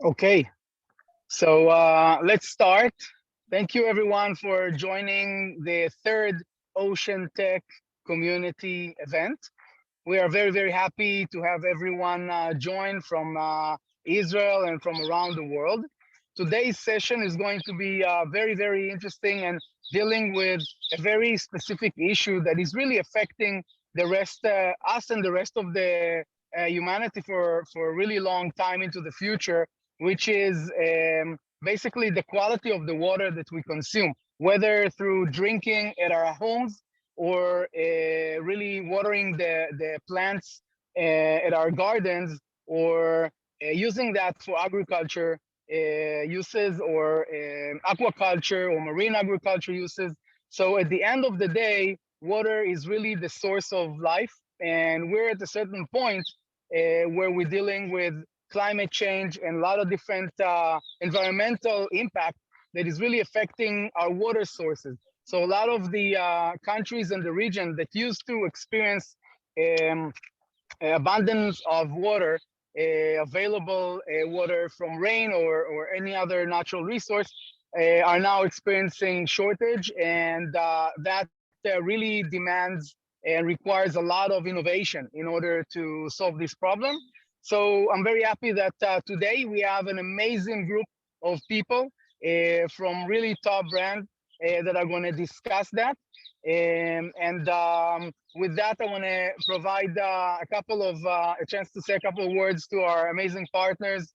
Okay, so let's start. Thank you everyone for joining the third Ocean Tech community event. We are very, very happy to have everyone join from Israel and from around the world. Today's session is going to be very, very interesting and dealing with a very specific issue that is really affecting the rest, us and the rest of the humanity for a really long time into the future, which is basically the quality of the water that we consume, whether through drinking at our homes or really watering the plants at our gardens, or using that for agriculture uses, or aquaculture or marine agriculture uses. So at the end of the day, water is really the source of life, and we're at a certain point where we're dealing with climate change and a lot of different environmental impact that is really affecting our water sources. So a lot of the countries in the region that used to experience abundance of water, available water from rain or any other natural resource, are now experiencing shortage, and that really demands and requires a lot of innovation in order to solve this problem. So I'm very happy that today we have an amazing group of people from really top brands that are going to discuss that. With that, I want to provide a chance to say a couple of words to our amazing partners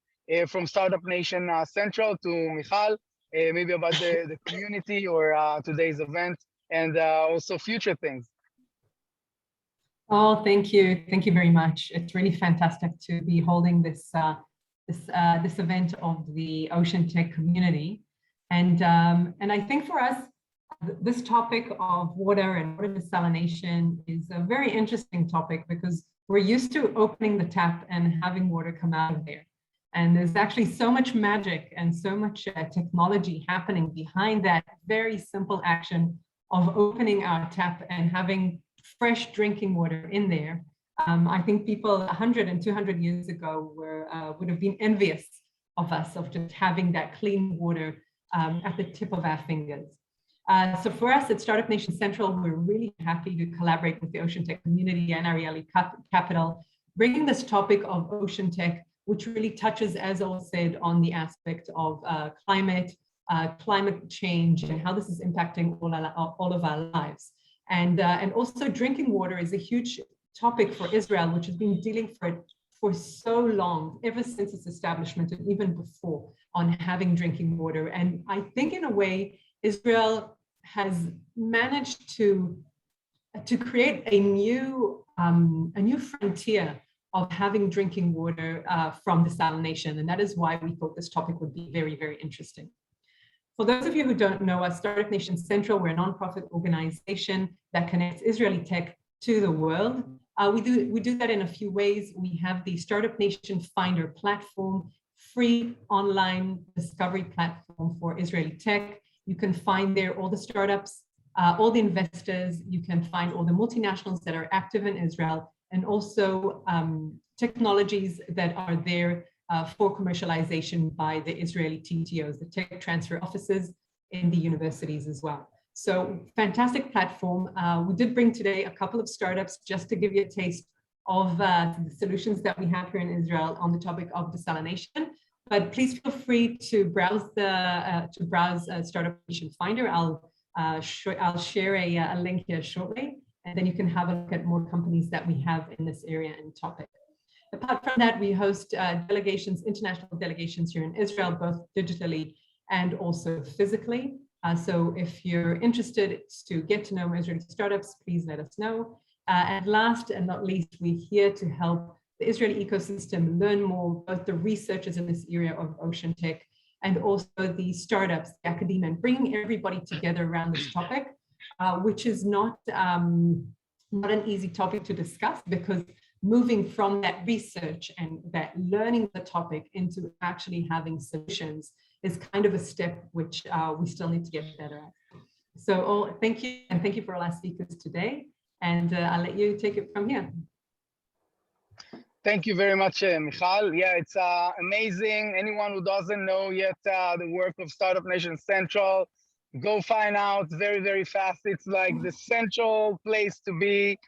from Startup Nation Central, to Michal, maybe about the community or today's event, and also future things. Oh, thank you. Thank you very much. It's really fantastic to be holding this event of the Ocean Tech community. And I think for us, this topic of water and water desalination is a very interesting topic because we're used to opening the tap and having water come out of there. And there's actually so much magic and so much technology happening behind that very simple action of opening our tap and having fresh drinking water in there. I think people 100 and 200 years ago would have been envious of us of just having that clean water at the tip of our fingers. So for us at Startup Nation Central, we're really happy to collaborate with the Ocean Tech community and Arieli Capital, bringing this topic of Ocean Tech, which really touches, as Ol said, on the aspect of climate change and how this is impacting all of our lives. And also drinking water is a huge topic for Israel, which has been dealing for so long, ever since its establishment and even before, on having drinking water. And I think in a way, Israel has managed to create a new frontier of having drinking water from desalination. And that is why we thought this topic would be very, very interesting. For those of you who don't know us, Startup Nation Central, we're a nonprofit organization that connects Israeli tech to the world. We do that in a few ways. We have the Startup Nation Finder platform, free online discovery platform for Israeli tech. You can find there all the startups, all the investors. You can find all the multinationals that are active in Israel, and also technologies that are there for commercialization by the Israeli TTOs, the tech transfer offices in the universities as well. So fantastic platform. We did bring today a couple of startups just to give you a taste of the solutions that we have here in Israel on the topic of desalination. But please feel free to browse Startup Nation Finder. I'll share a link here shortly, and then you can have a look at more companies that we have in this area and topic. Apart from that, we host international delegations here in Israel, both digitally and also physically. So if you're interested to get to know more Israeli startups, please let us know. And last and not least, we're here to help the Israeli ecosystem learn more, both the researchers in this area of ocean tech and also the startups, the academia, and bringing everybody together around this topic, which is not an easy topic to discuss, because moving from that research and that learning the topic into actually having solutions is kind of a step which we still need to get better at. So thank you, and thank you for all our speakers today. And I'll let you take it from here. Thank you very much, Michal. Yeah, it's amazing. Anyone who doesn't know yet the work of Startup Nation Central, go find out very, very fast. It's like the central place to be,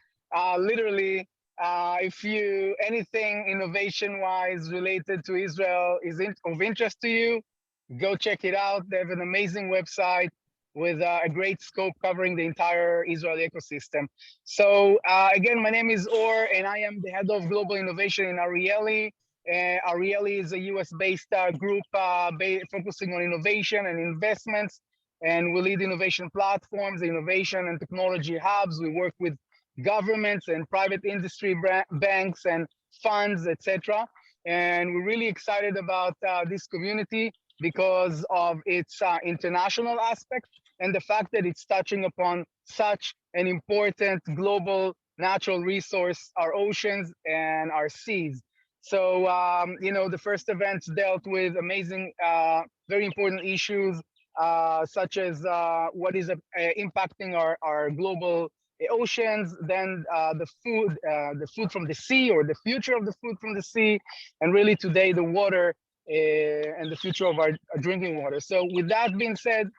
literally. If anything innovation-wise related to Israel is of interest to you, go check it out. They have an amazing website with a great scope covering the entire Israeli ecosystem. So again, my name is Or, and I am the head of global innovation in Arieli. Arieli is a US-based group focusing on innovation and investments, and we lead innovation platforms, innovation and technology hubs. We work with governments and private industry banks and funds, etc. And we're really excited about this community because of its international aspect and the fact that it's touching upon such an important global natural resource, our oceans and our seas. So, the first events dealt with amazing, very important issues, such as what is impacting our global oceans, then the food from the sea, or the future of the food from the sea, and really today the water and the future of our drinking water. So with that being said,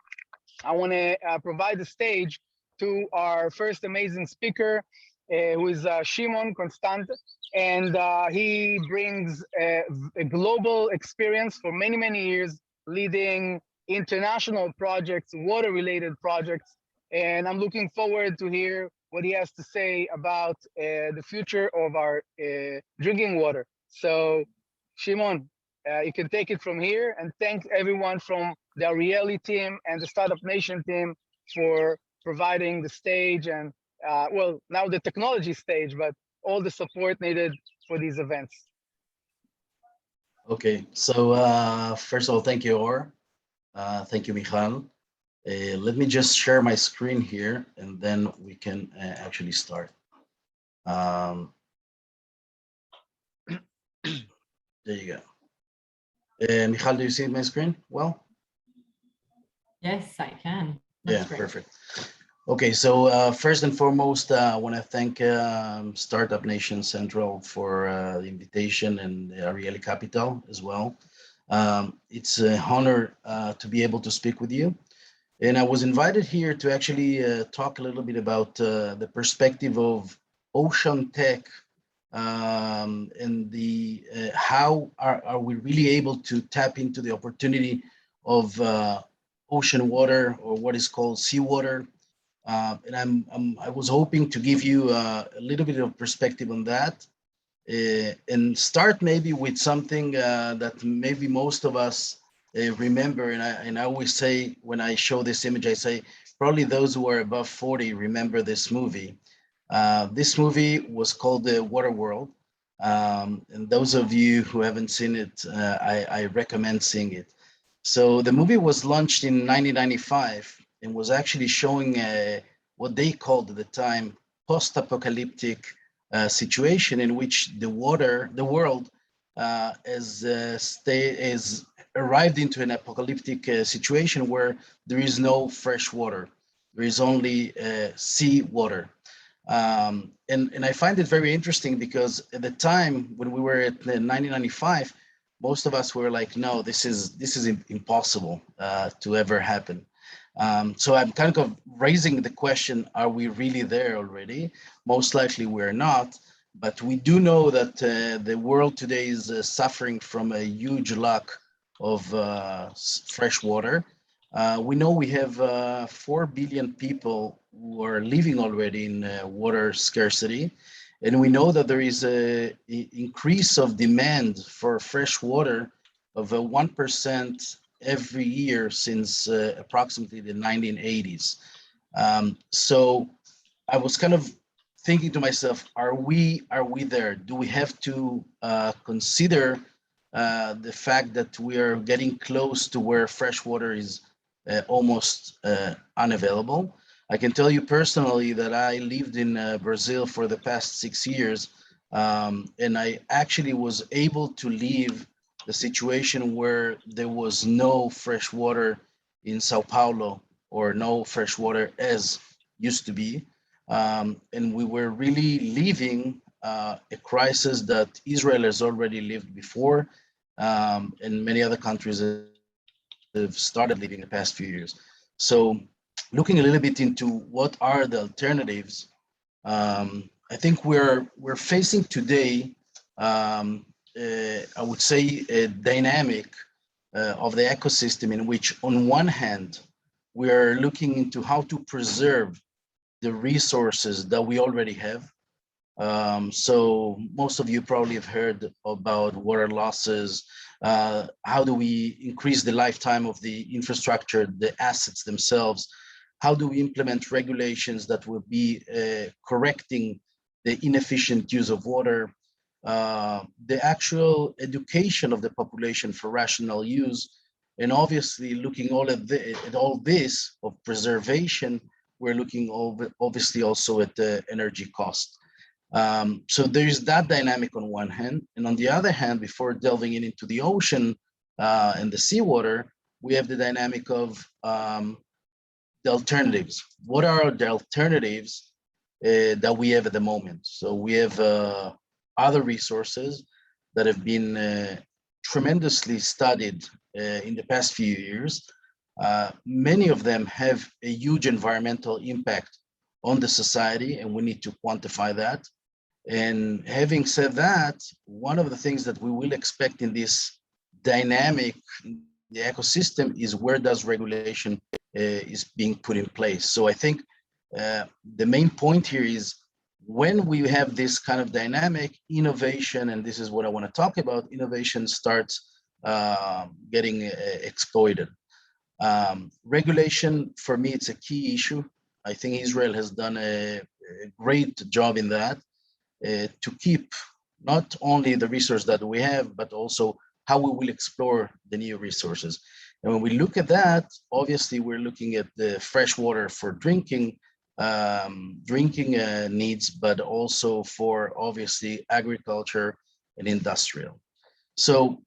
I want to provide the stage to our first amazing speaker, who is Shimon Constant, and he brings a global experience for many years, leading international projects, water-related projects and I'm looking forward to hear what he has to say about the future of our drinking water. So, Shimon, you can take it from here, and thank everyone from the Arieli team and the Startup Nation team for providing the stage and, well, now the technology stage, but all the support needed for these events. Okay, so first of all, thank you, Or. Thank you, Michal. Let me just share my screen here, and then we can actually start. Um, there you go. Michal, do you see my screen well? Yes, I can. Yeah, perfect. Okay, so first and foremost, I want to thank Startup Nation Central for the invitation and Arieli Capital as well. It's an honor to be able to speak with you. And I was invited here to actually talk a little bit about the perspective of ocean tech and the how are we really able to tap into the opportunity of ocean water, or what is called seawater. And I was hoping to give you a little bit of perspective on that, and start maybe with something that maybe most of us remember. And I always say, when I show this image, I say probably those who are above 40 remember this movie. This movie was called The Water World. And those of you who haven't seen it, I recommend seeing it. So the movie was launched in 1995 and was actually showing what they called at the time post-apocalyptic situation, in which the world has arrived into an apocalyptic situation where there is no fresh water. There is only sea water. And I find it very interesting, because at the time when we were at 1995, most of us were like, no, this is impossible to ever happen. So I'm kind of raising the question, are we really there already? Most likely we're not, but we do know that the world today is suffering from a huge lack of fresh water. We know we have 4 billion people who are living already in water scarcity. And we know that there is an increase of demand for fresh water of 1% every year since approximately the 1980s. So I was kind of thinking to myself, are we there? Do we have to consider the fact that we are getting close to where fresh water is almost unavailable? I can tell you personally that I lived in Brazil for the past 6 years, and I actually was able to leave the situation where there was no fresh water in Sao Paulo, or no fresh water as used to be. And we were really leaving a crisis that Israel has already lived before, and many other countries have started living in the past few years. So looking a little bit into what are the alternatives, I think we're facing today, I would say, a dynamic of the ecosystem, in which, on one hand, we are looking into how to preserve the resources that we already have. So most of you probably have heard about water losses. How do we increase the lifetime of the infrastructure, the assets themselves? How do we implement regulations that will be correcting the inefficient use of water? The actual education of the population for rational use, and obviously looking at all this of preservation, we're looking obviously also at the energy cost. So there's that dynamic on one hand, and on the other hand, before delving into the ocean and the seawater, we have the dynamic of the alternatives. What are the alternatives that we have at the moment? So we have other resources that have been tremendously studied in the past few years. Many of them have a huge environmental impact on the society, and we need to quantify that. And having said that, one of the things that we will expect in this dynamic, the ecosystem, is where does regulation is being put in place. So I think the main point here is when we have this kind of dynamic innovation, and this is what I want to talk about, innovation starts getting exploited. Regulation, for me, it's a key issue. I think Israel has done a great job in that to keep not only the resource that we have, but also how we will explore the new resources. And when we look at that, obviously we're looking at the fresh water for drinking needs, but also for obviously agriculture and industrial. So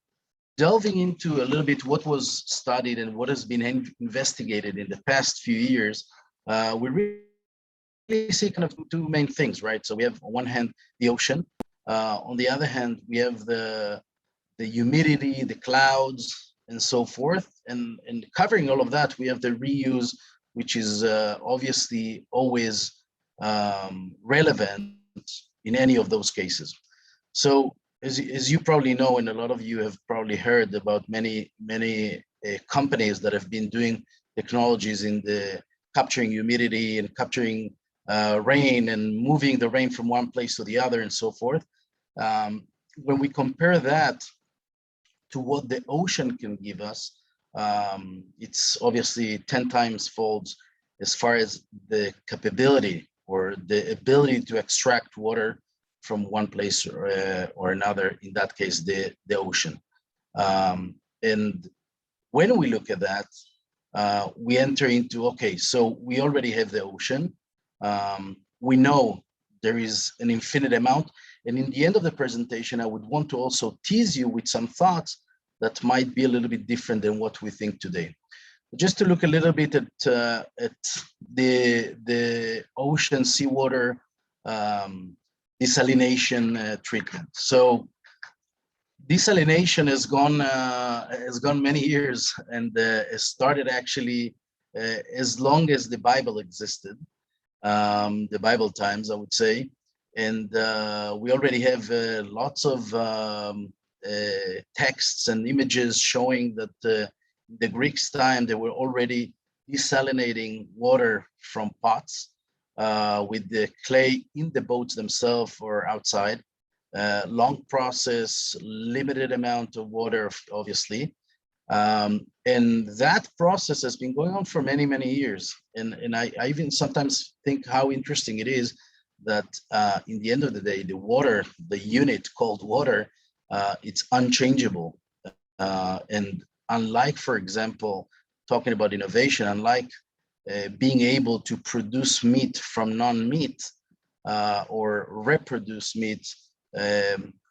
delving into a little bit what was studied and what has been investigated in the past few years, we really see kind of two main things, right? So we have on one hand the ocean, on the other hand we have the humidity, the clouds, and so forth. And covering all of that, we have the reuse, which is obviously always relevant in any of those cases. So as you probably know, and a lot of you have probably heard about many companies that have been doing technologies in the capturing humidity and capturing rain and moving the rain from one place to the other and so forth. When we compare that to what the ocean can give us, it's obviously 10 times folds as far as the capability or the ability to extract water from one place or another, in that case, the ocean. And when we look at that, we enter into, okay, so we already have the ocean. We know there is an infinite amount. And in the end of the presentation, I would want to also tease you with some thoughts that might be a little bit different than what we think today. Just to look a little bit at the ocean seawater desalination treatment. So desalination has gone many years, and it started actually as long as the Bible existed, the Bible times, I would say. And we already have lots of texts and images showing that the Greeks' time, they were already desalinating water from pots with the clay in the boats themselves or outside. Long process, limited amount of water, obviously. And that process has been going on for many, many years. And I even sometimes think how interesting it is that in the end of the day, the water, the unit called water, it's unchangeable. And unlike, for example, talking about innovation, unlike being able to produce meat from non-meat or reproduce meat,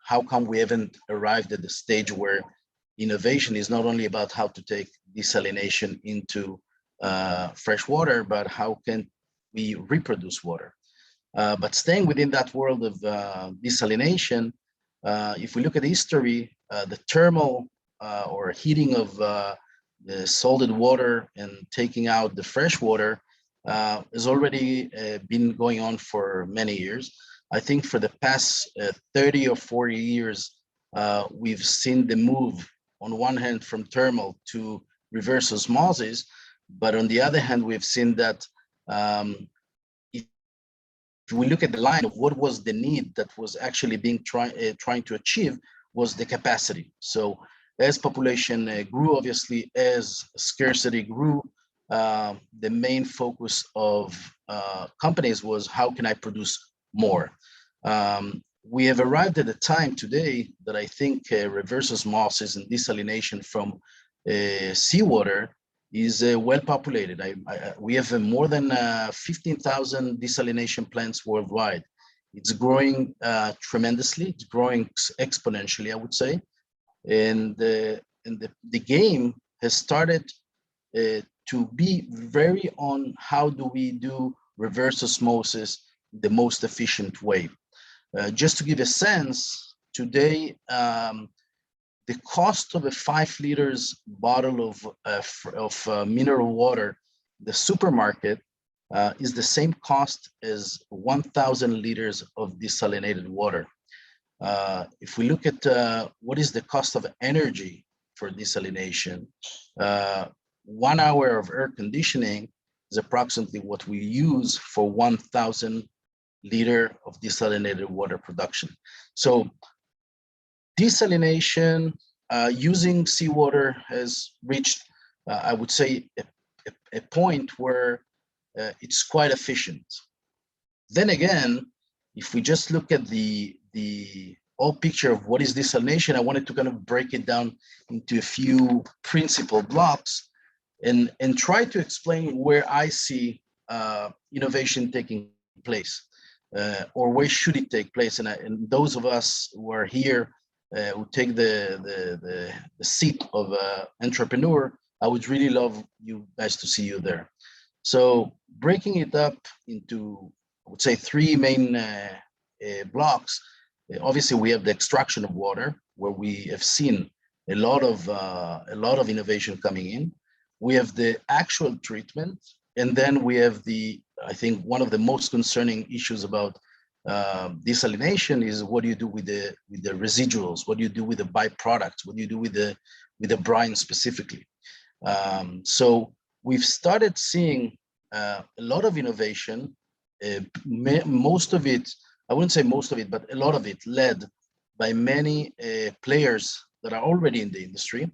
how come we haven't arrived at the stage where innovation is not only about how to take desalination into fresh water, but how can we reproduce water? But staying within that world of desalination, if we look at history, the thermal or heating of the salted water and taking out the fresh water has already been going on for many years. I think for the past 30 or 40 years, we've seen the move on one hand from thermal to reverse osmosis, but on the other hand, we've seen that if we look at the line of what was the need that was actually being trying to achieve was the capacity. So as population grew, obviously, as scarcity grew, the main focus of companies was how can I produce more? We have arrived at a time today that I think reverse osmosis and desalination from seawater is well populated. We have more than 15,000 desalination plants worldwide. It's growing tremendously. It's growing exponentially, I would say. And the game has started to be very on how do we do reverse osmosis the most efficient way. Just to give a sense, today, the cost of a 5 liters bottle of mineral water, the supermarket, is the same cost as 1,000 liters of desalinated water. If we look at what is the cost of energy for desalination, 1 hour of air conditioning is approximately what we use for 1,000 liter of desalinated water production. So desalination using seawater has reached, I would say, a point where it's quite efficient. Then again, if we just look at the whole picture of what is desalination, I wanted to kind of break it down into a few principal blocks and try to explain where I see innovation taking place, or where should it take place. And those of us who are here who take the seat of entrepreneur, I would really love you guys to see you there. So breaking it up into, I would say, three main blocks. Obviously, we have the extraction of water, where we have seen a lot of innovation coming in. We have the actual treatment, and then we have I think one of the most concerning issues about desalination is what do you do with the residuals? What do you do with the byproducts? What do you do with the brine specifically? So we've started seeing a lot of innovation. Most of it, I wouldn't say most of it, but a lot of it led by many players that are already in the industry.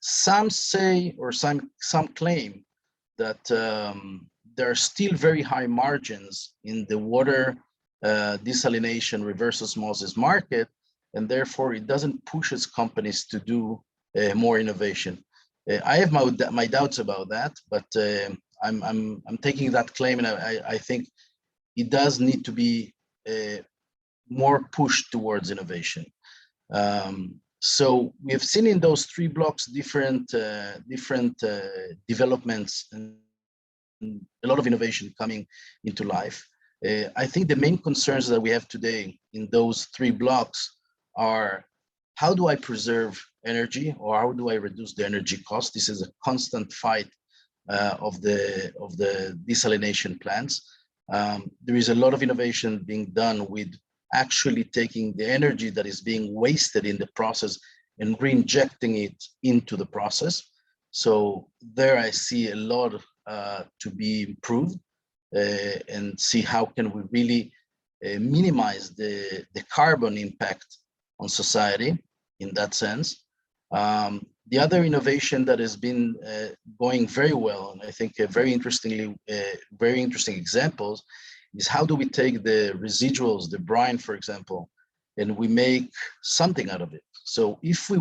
Some say, or some claim that there are still very high margins in the water desalination reverse osmosis market, and therefore it doesn't push its companies to do more innovation. I have my doubts about that, but I'm taking that claim, and I think it does need to be more pushed towards innovation. So we have seen in those three blocks different developments and a lot of innovation coming into life. I think the main concerns that we have today in those three blocks are, how do I preserve energy, or how do I reduce the energy cost? This is a constant fight of the desalination plants. There is a lot of innovation being done with actually taking the energy that is being wasted in the process and re-injecting it into the process. So there I see a lot to be improved, and see how can we really minimize the carbon impact on society in that sense. The other innovation that has been going very well, and I think very interesting examples, is how do we take the residuals, the brine, for example, and we make something out of it. So if we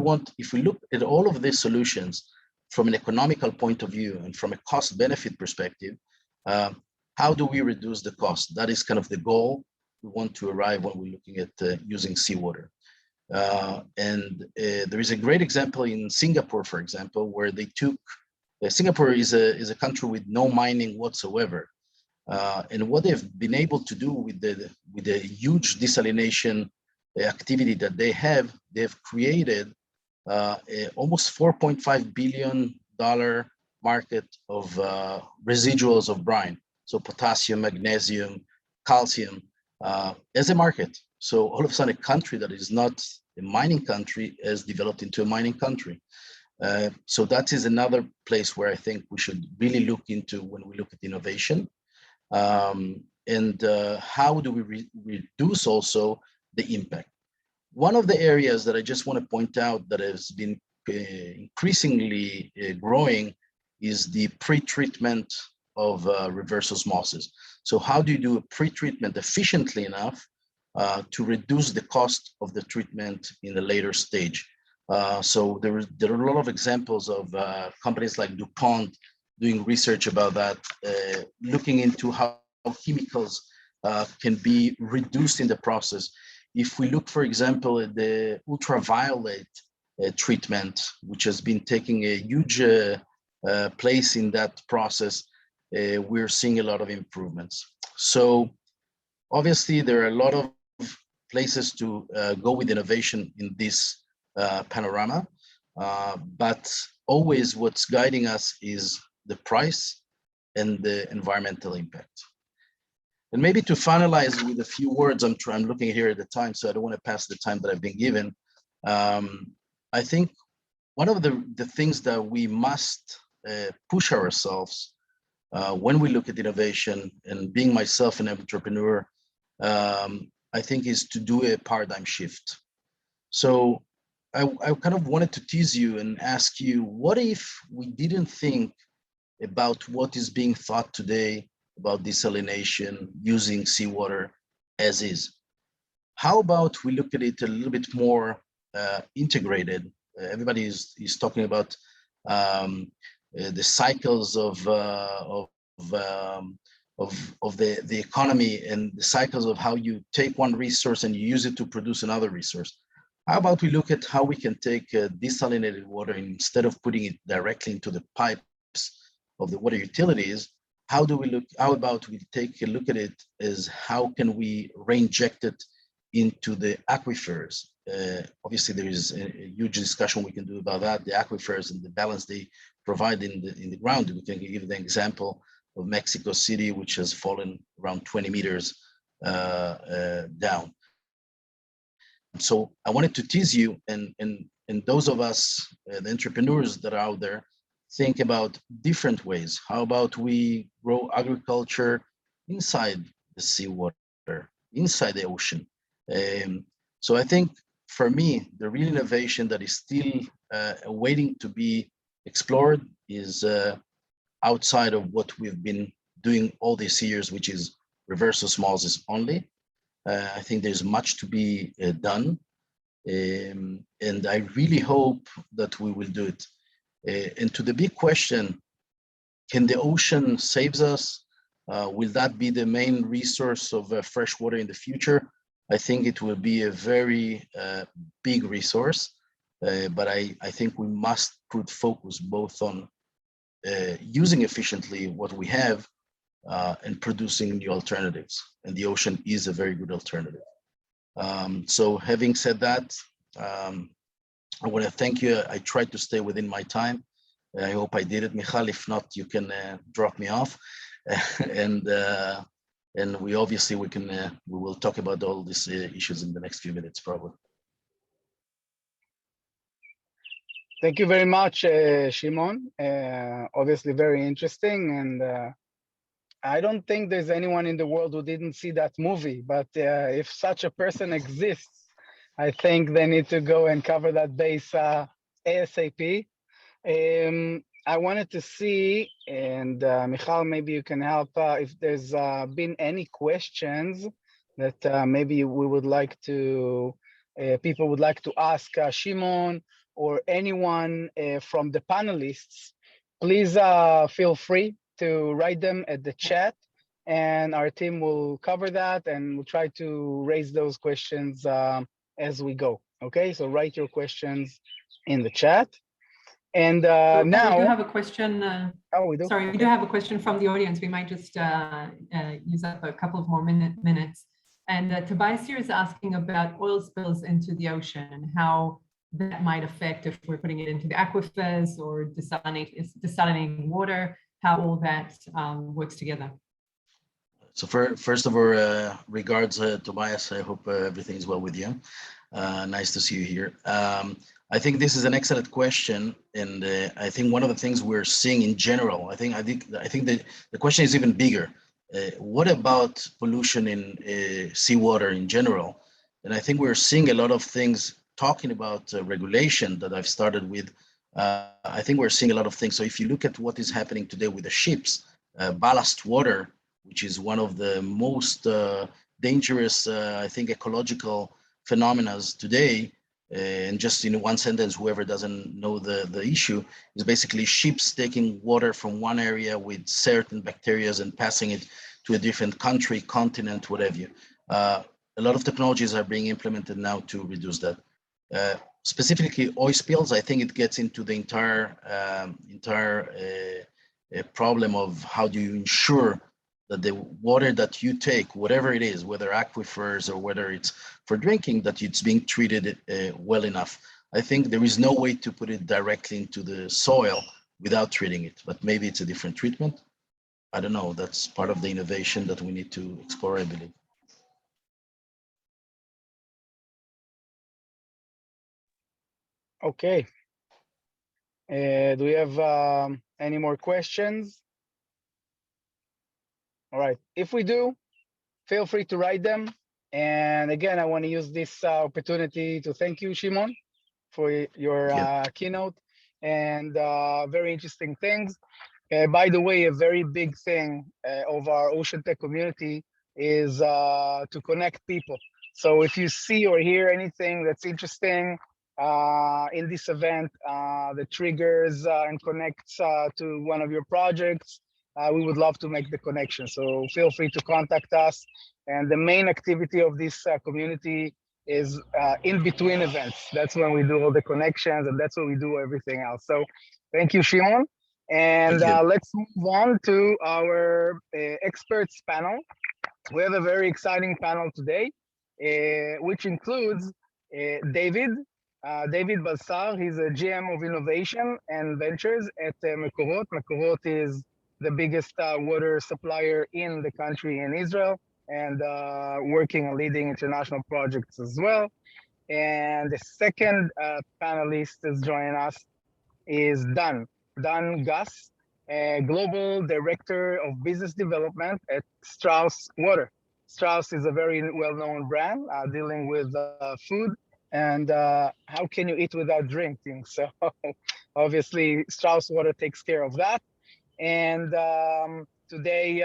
look at all of these solutions from an economical point of view and from a cost benefit perspective, how do we reduce the cost? That is kind of the goal we want to arrive when we're looking at using seawater. And there is a great example in Singapore, for example, where they took, Singapore is a country with no mining whatsoever. And what they've been able to do with the huge desalination activity that they've created almost $4.5 billion market of residuals of brine. So potassium, magnesium, calcium as a market. So all of a sudden, a country that is not a mining country has developed into a mining country. So that is another place where I think we should really look into when we look at innovation. And how do we reduce also the impact? One of the areas that I just want to point out that has been increasingly growing is the pre-treatment of reverse osmosis. So how do you do a pre-treatment efficiently enough to reduce the cost of the treatment in the later stage? So there are a lot of examples of companies like DuPont doing research about that, looking into how chemicals can be reduced in the process. If we look, for example, at the ultraviolet treatment, which has been taking a huge place in that process, we're seeing a lot of improvements. So obviously there are a lot of places to go with innovation in this panorama, but always what's guiding us is the price and the environmental impact. And maybe to finalize with a few words, I'm looking here at the time, so I don't want to pass the time that I've been given. I think one of the things that we must push ourselves when we look at innovation, and being myself an entrepreneur, I think is to do a paradigm shift. So I kind of wanted to tease you and ask you, what if we didn't think about what is being thought today about desalination using seawater as is? How about we look at it a little bit more integrated? Everybody is talking about the cycles of the economy, and the cycles of how you take one resource and you use it to produce another resource. How about we look at how we can take desalinated water, and instead of putting it directly into the pipes of the water utilities, how about we take a look at it as how can we reinject it into the aquifers? Obviously, there is a huge discussion we can do about that, the aquifers and the balance they provide in the ground. We can give the example of Mexico City, which has fallen around 20 meters down. So I wanted to tease you, and those of us, the entrepreneurs that are out there, think about different ways. How about we grow agriculture inside the seawater, inside the ocean? So I think for me, the real innovation that is still waiting to be explored is outside of what we've been doing all these years, which is reverse osmosis only. I think there's much to be done, and I really hope that we will do it. And to the big question, can the ocean save us? Will that be the main resource of fresh water in the future? I think it will be a very big resource, but I think we must put focus both on using efficiently what we have and producing new alternatives. And the ocean is a very good alternative. So having said that, I want to thank you. I tried to stay within my time. I hope I did it, Michal. If not, you can drop me off. And we obviously we will talk about all these issues in the next few minutes, probably. Thank you very much, Shimon. Obviously very interesting, and I don't think there's anyone in the world who didn't see that movie, but if such a person exists, I think they need to go and cover that base ASAP. I wanted to see, and Michal, maybe you can help if there's been any questions that maybe we would like to, people would like to ask Shimon or anyone from the panelists. Please feel free to write them at the chat, and our team will cover that, and we'll try to raise those questions as we go. Okay, so write your questions in the chat. And so now we do have a question. Oh, we do. Sorry, we do have a question from the audience. We might just use up a couple of more minutes. And Tobias here is asking about oil spills into the ocean and how that might affect if we're putting it into the aquifers or desalinating water, how all that works together. So first of all, regards Tobias. I hope everything is well with you. Nice to see you here. I think this is an excellent question, and I think one of the things we're seeing in general, I think the question is even bigger. What about pollution in seawater in general? And I think we're seeing a lot of things talking about regulation that I've started with. I think we're seeing a lot of things. So if you look at what is happening today with the ships, ballast water, which is one of the most dangerous, I think, ecological phenomena today, and just in one sentence, whoever doesn't know the issue, is basically ships taking water from one area with certain bacteria and passing it to a different country, continent, whatever. A lot of technologies are being implemented now to reduce that. Specifically, oil spills, I think it gets into the entire problem of how do you ensure that the water that you take, whatever it is, whether aquifers or whether it's for drinking, that it's being treated well enough. I think there is no way to put it directly into the soil without treating it, but maybe it's a different treatment. I don't know. That's part of the innovation that we need to explore, I believe. Okay. Do we have any more questions? All right, if we do, feel free to write them. And again, I want to use this opportunity to thank you, Shimon, for your keynote and very interesting things. By the way, a very big thing of our Ocean Tech community is to connect people. So if you see or hear anything that's interesting in this event that triggers and connects to one of your projects, we would love to make the connection. So feel free to contact us. And the main activity of this community is in between events. That's when we do all the connections, and that's when we do everything else. So thank you, Shimon. And let's move on to our experts panel. We have a very exciting panel today, which includes David. David Balsar, he's a GM of Innovation and Ventures at Mekorot. Mekorot is the biggest water supplier in the country in Israel, and working and leading international projects as well. And the second panelist is joining us is Dan Gus, Global Director of Business Development at Strauss Water. Strauss is a very well-known brand dealing with food, and how can you eat without drinking? So obviously Strauss Water takes care of that. And today,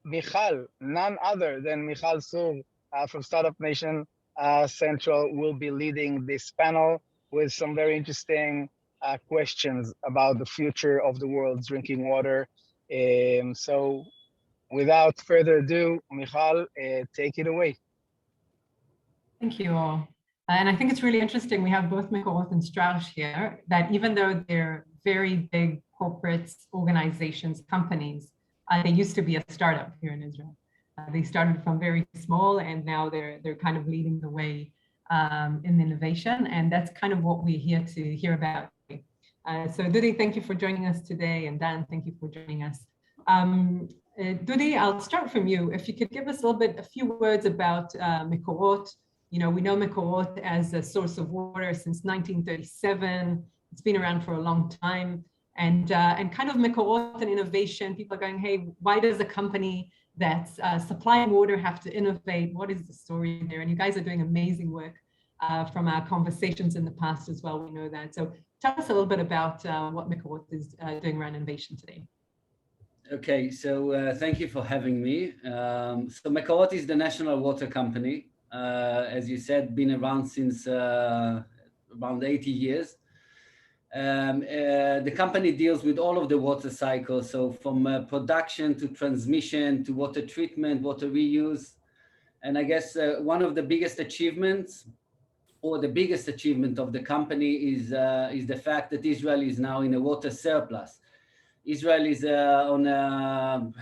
Michal, none other than Michal Sur from Startup Nation Central will be leading this panel with some very interesting questions about the future of the world's drinking water. So without further ado, Michal, take it away. Thank you all. And I think it's really interesting. We have both Mekorot and Strauss here, that even though they're very big corporates, organizations, companies, they used to be a startup here in Israel. They started from very small, and now they're kind of leading the way in innovation. And that's kind of what we're here to hear about. So Dudi, thank you for joining us today. And Dan, thank you for joining us. Dudi, I'll start from you. If you could give us a few words about Mekorot. You know, we know Mekorot as a source of water since 1937. It's been around for a long time. And kind of Mekorot and innovation, people are going, hey, why does a company that's supplying water have to innovate? What is the story there? And you guys are doing amazing work from our conversations in the past as well. We know that. So tell us a little bit about what Mekorot is doing around innovation today. Okay, so thank you for having me. So Mekorot is the national water company. As you said, been around since around 80 years. The company deals with all of the water cycle, so from production to transmission to water treatment, water reuse. And I guess one of the biggest achievements, or the biggest achievement of the company is the fact that Israel is now in a water surplus. Israel is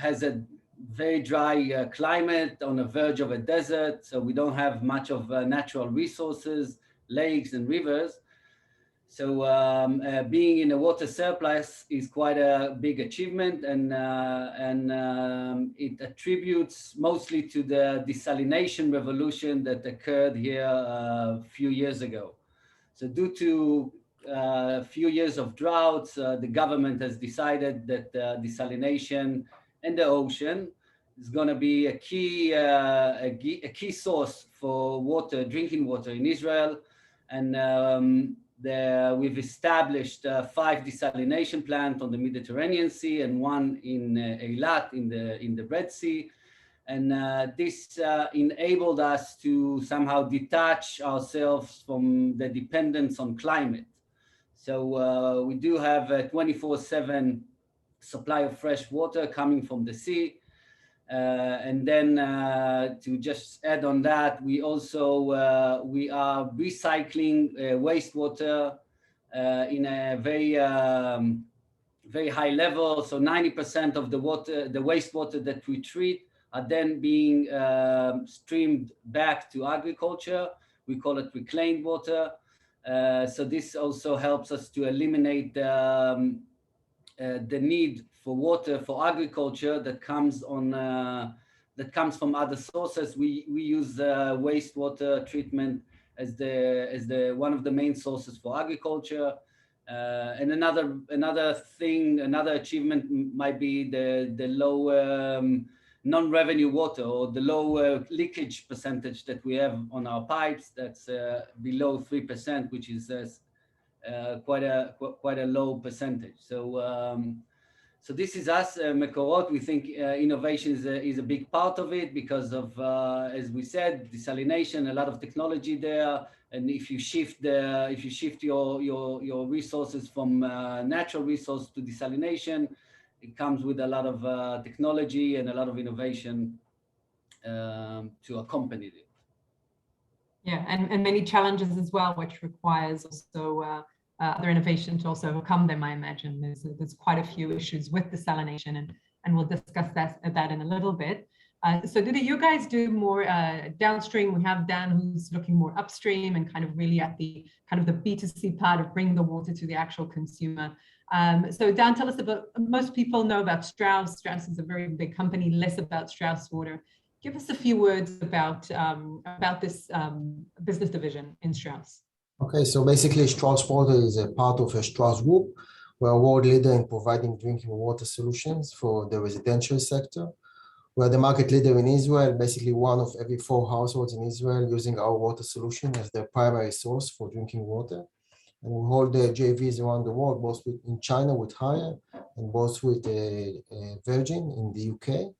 has a very dry climate on the verge of a desert, so we don't have much of natural resources, lakes and rivers. So being in a water surplus is quite a big achievement, and it attributes mostly to the desalination revolution that occurred here a few years ago. So due to a few years of droughts, the government has decided that desalination in the ocean is going to be a key source for water, drinking water in Israel, and we've established 5 desalination plants on the Mediterranean Sea and 1 in Eilat in the Red Sea. And this enabled us to somehow detach ourselves from the dependence on climate. So we do have a 24/7 supply of fresh water coming from the sea. And then to just add on that, we also we are recycling wastewater in a very high level. So 90% of the wastewater that we treat are then being streamed back to agriculture. We call it reclaimed water. So this also helps us to eliminate the need for water for agriculture that comes from other sources. We use wastewater treatment as the one of the main sources for agriculture, And another achievement might be the low non-revenue water, or the low leakage percentage that we have on our pipes. That's below 3%, which is quite a low percentage. So this is us, Mekorot. We think innovation is a big part of it because of, as we said, desalination, a lot of technology there. And if you shift your resources from natural resource to desalination, it comes with a lot of technology and a lot of innovation to accompany it. Yeah, and many challenges as well, which requires also other innovation to also overcome them, I imagine. There's quite a few issues with desalination, and we'll discuss that in a little bit. So Dudi, you guys do more downstream. We have Dan who's looking more upstream and kind of really at the kind of the B2C part of bringing the water to the actual consumer. So Dan, tell us about, most people know about Strauss. Strauss is a very big company, less about Strauss Water. Give us a few words about this business division in Strauss. Okay, so basically Strauss Water is a part of a Strauss Group. We're a world leader in providing drinking water solutions for the residential sector. We're the market leader in Israel, basically 1 of every 4 households in Israel using our water solution as their primary source for drinking water. And we hold the JVs around the world, both in China with Haier and both with Virgin in the UK.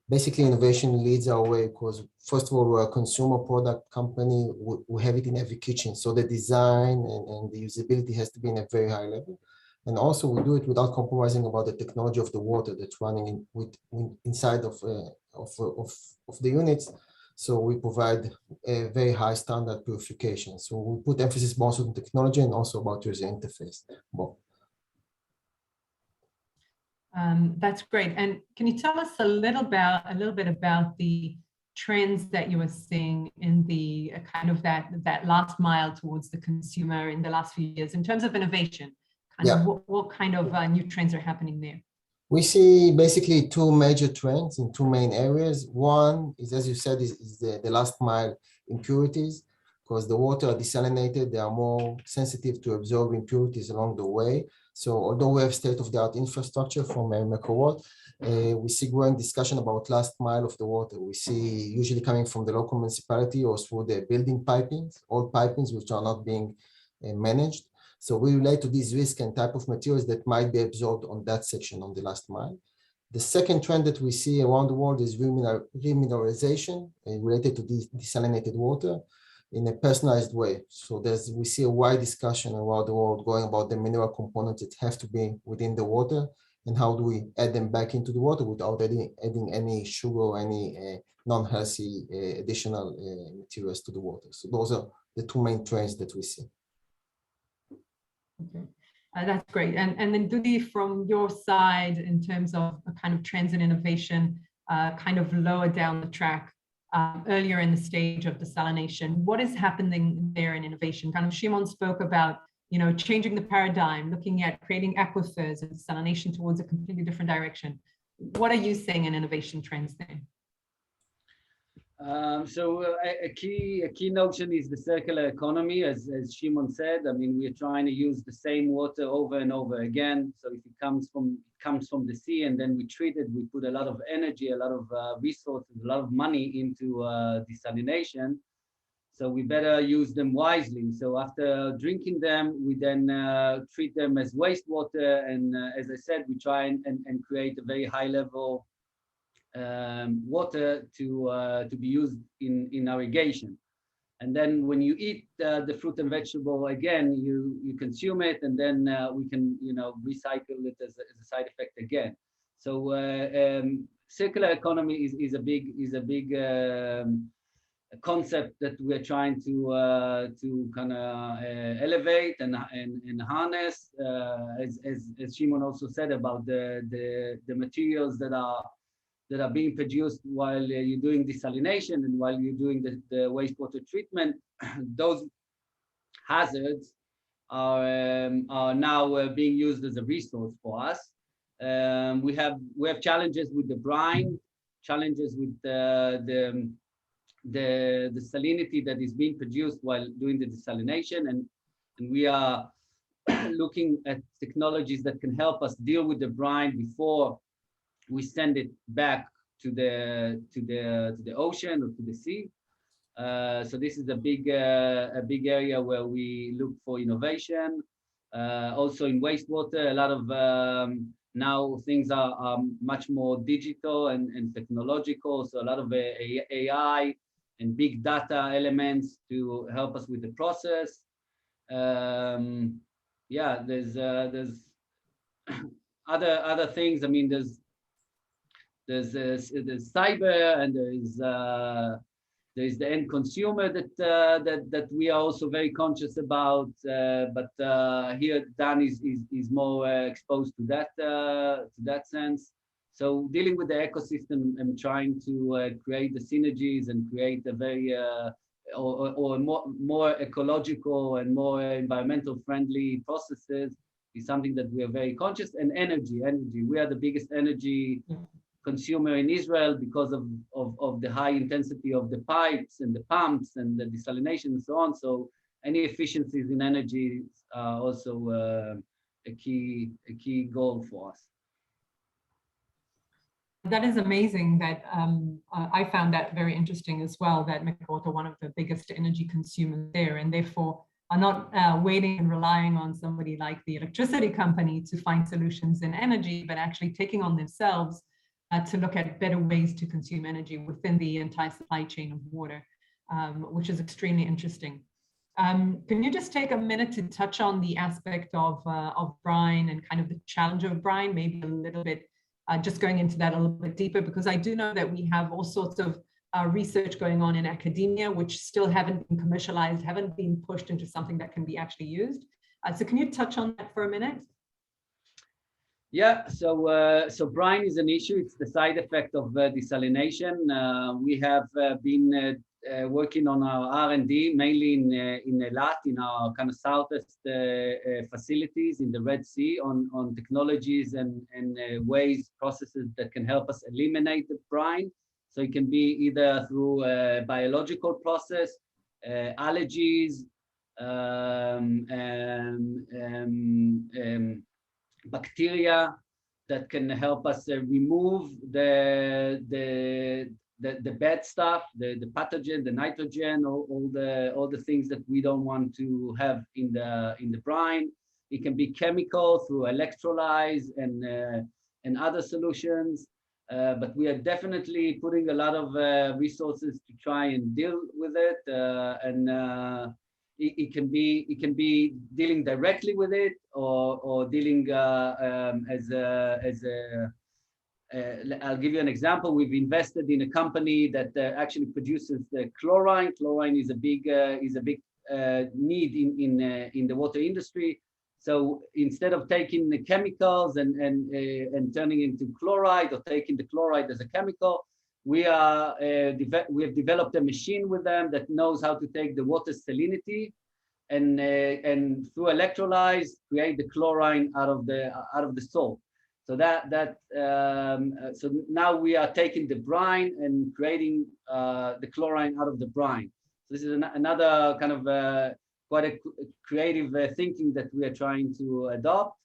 Basically, innovation leads our way because, first of all, we're a consumer product company. We have it in every kitchen. So the design and the usability has to be in a very high level. And also, we do it without compromising about the technology of the water that's running inside of the units. So we provide a very high standard purification. So we put emphasis both on technology and also about user interface. Both. That's great. And can you tell us a little bit about the trends that you are seeing in the kind of that last mile towards the consumer in the last few years in terms of innovation? What kind of new trends are happening there? We see basically 2 major trends in 2 main areas. One is, as you said, is the last mile impurities, because the water are desalinated, they are more sensitive to absorb impurities along the way. So although we have state-of-the-art infrastructure from Mekorot, we see growing discussion about last mile of the water. We see usually coming from the local municipality or through the building pipings, old pipings which are not being managed. So we relate to these risks and type of materials that might be absorbed on that section on the last mile. The second trend that we see around the world is remineralization related to desalinated water in a personalized way. So we see a wide discussion around the world going about the mineral components that have to be within the water and how do we add them back into the water without adding any sugar or any non-healthy additional materials to the water. So those are the 2 main trends that we see. Okay, that's great. And then Dudi, from your side, in terms of a kind of trends and innovation, kind of lower down the track, earlier in the stage of desalination, what is happening there in innovation? Kind of Shimon spoke about, changing the paradigm, looking at creating aquifers and desalination towards a completely different direction. What are you seeing in innovation trends there? A key notion is the circular economy, as Shimon said. I mean, we're trying to use the same water over and over again. So if it comes from the sea and then we treat it, we put a lot of energy, a lot of resources, a lot of money into desalination. So we better use them wisely. So after drinking them, we then treat them as wastewater. And as I said, we try and create a very high level water to be used in irrigation. And then when you eat the fruit and vegetable again, you consume it, and then we can recycle it as a side effect again. So circular economy is a big concept that we're trying to kind of elevate and harness, as Shimon also said about the materials that are being produced while you're doing desalination and while you're doing the wastewater treatment. Those hazards are now being used as a resource for us. We have challenges with the brine, challenges with the salinity that is being produced while doing the desalination, and we are looking at technologies that can help us deal with the brine before we send it back to the ocean or to the sea. So this is a big area where we look for innovation. Also in wastewater, a lot of now things are much more digital and technological. So a lot of AI and big data elements to help us with the process. Yeah, there's other things. I mean, there's cyber, and there's the end consumer that we are also very conscious about. But here Dan is more exposed to that sense. So dealing with the ecosystem and trying to create the synergies and create a very or more ecological and more environmental friendly processes is something that we are very conscious. And energy, we are the biggest energy consumer in Israel because of the high intensity of the pipes and the pumps and the desalination and so on. So any efficiencies in energy are also a key goal for us. That is amazing. That I found that very interesting as well, that Makota are one of the biggest energy consumers there, and therefore are not waiting and relying on somebody like the electricity company to find solutions in energy, but actually taking on themselves to look at better ways to consume energy within the entire supply chain of water, which is extremely interesting. Can you just take a minute to touch on the aspect of brine and kind of the challenge of brine, maybe a little bit, just going into that a little bit deeper, because I do know that we have all sorts of research going on in academia, which still haven't been commercialized, haven't been pushed into something that can be actually used. So can you touch on that for a minute? Yeah, so brine is an issue. It's the side effect of desalination. We have been working on our R&D mainly in Eilat, in our kind of southest facilities in the Red Sea, on technologies and ways, processes that can help us eliminate the brine. So it can be either through a biological process, allergies, bacteria that can help us remove the bad stuff, the pathogen, the nitrogen, all the things that we don't want to have in the brine. It can be chemical through electrolyze and other solutions. But we are definitely putting a lot of resources to try and deal with it, and it can be dealing directly with it, or dealing I'll give you an example. We've invested in a company that actually produces the chlorine. Chlorine is a big need in the water industry. So instead of taking the chemicals and turning into chloride, or taking the chloride as a chemical, we have developed a machine with them that knows how to take the water salinity and through electrolyze create the chlorine out of the salt. So so now we are taking the brine and creating the chlorine out of the brine. So this is another kind of quite a creative thinking that we are trying to adopt,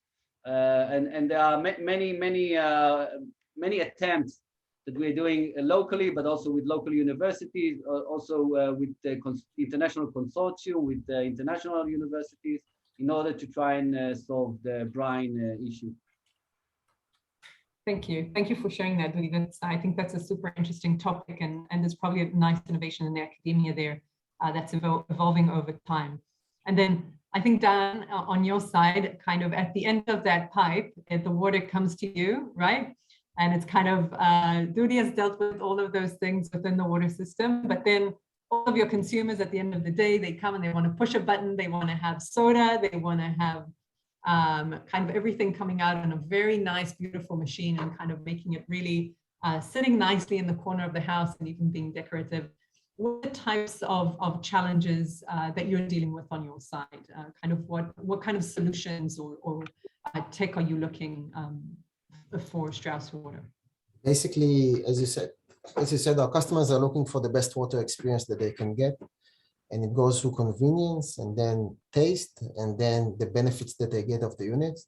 and there are many attempts that we're doing locally, but also with local universities, also with the international consortium with international universities, in order to try and solve the brine issue. Thank you for sharing that, Lee. I think that's a super interesting topic, and there's probably a nice innovation in the academia there that's evolving over time. And then I think, Dan, on your side, kind of at the end of that pipe, the water comes to you, right? And it's kind of, Dudi has dealt with all of those things within the water system, but then all of your consumers at the end of the day, they come and they want to push a button, they want to have soda, they want to have kind of everything coming out in a very nice, beautiful machine, and kind of making it really sitting nicely in the corner of the house and even being decorative. What are the types of challenges that you're dealing with on your side? Kind of what kind of solutions or tech are you looking for Strauss Water? Basically, as you said, our customers are looking for the best water experience that they can get. and it goes through convenience and then taste and then the benefits that they get of the units.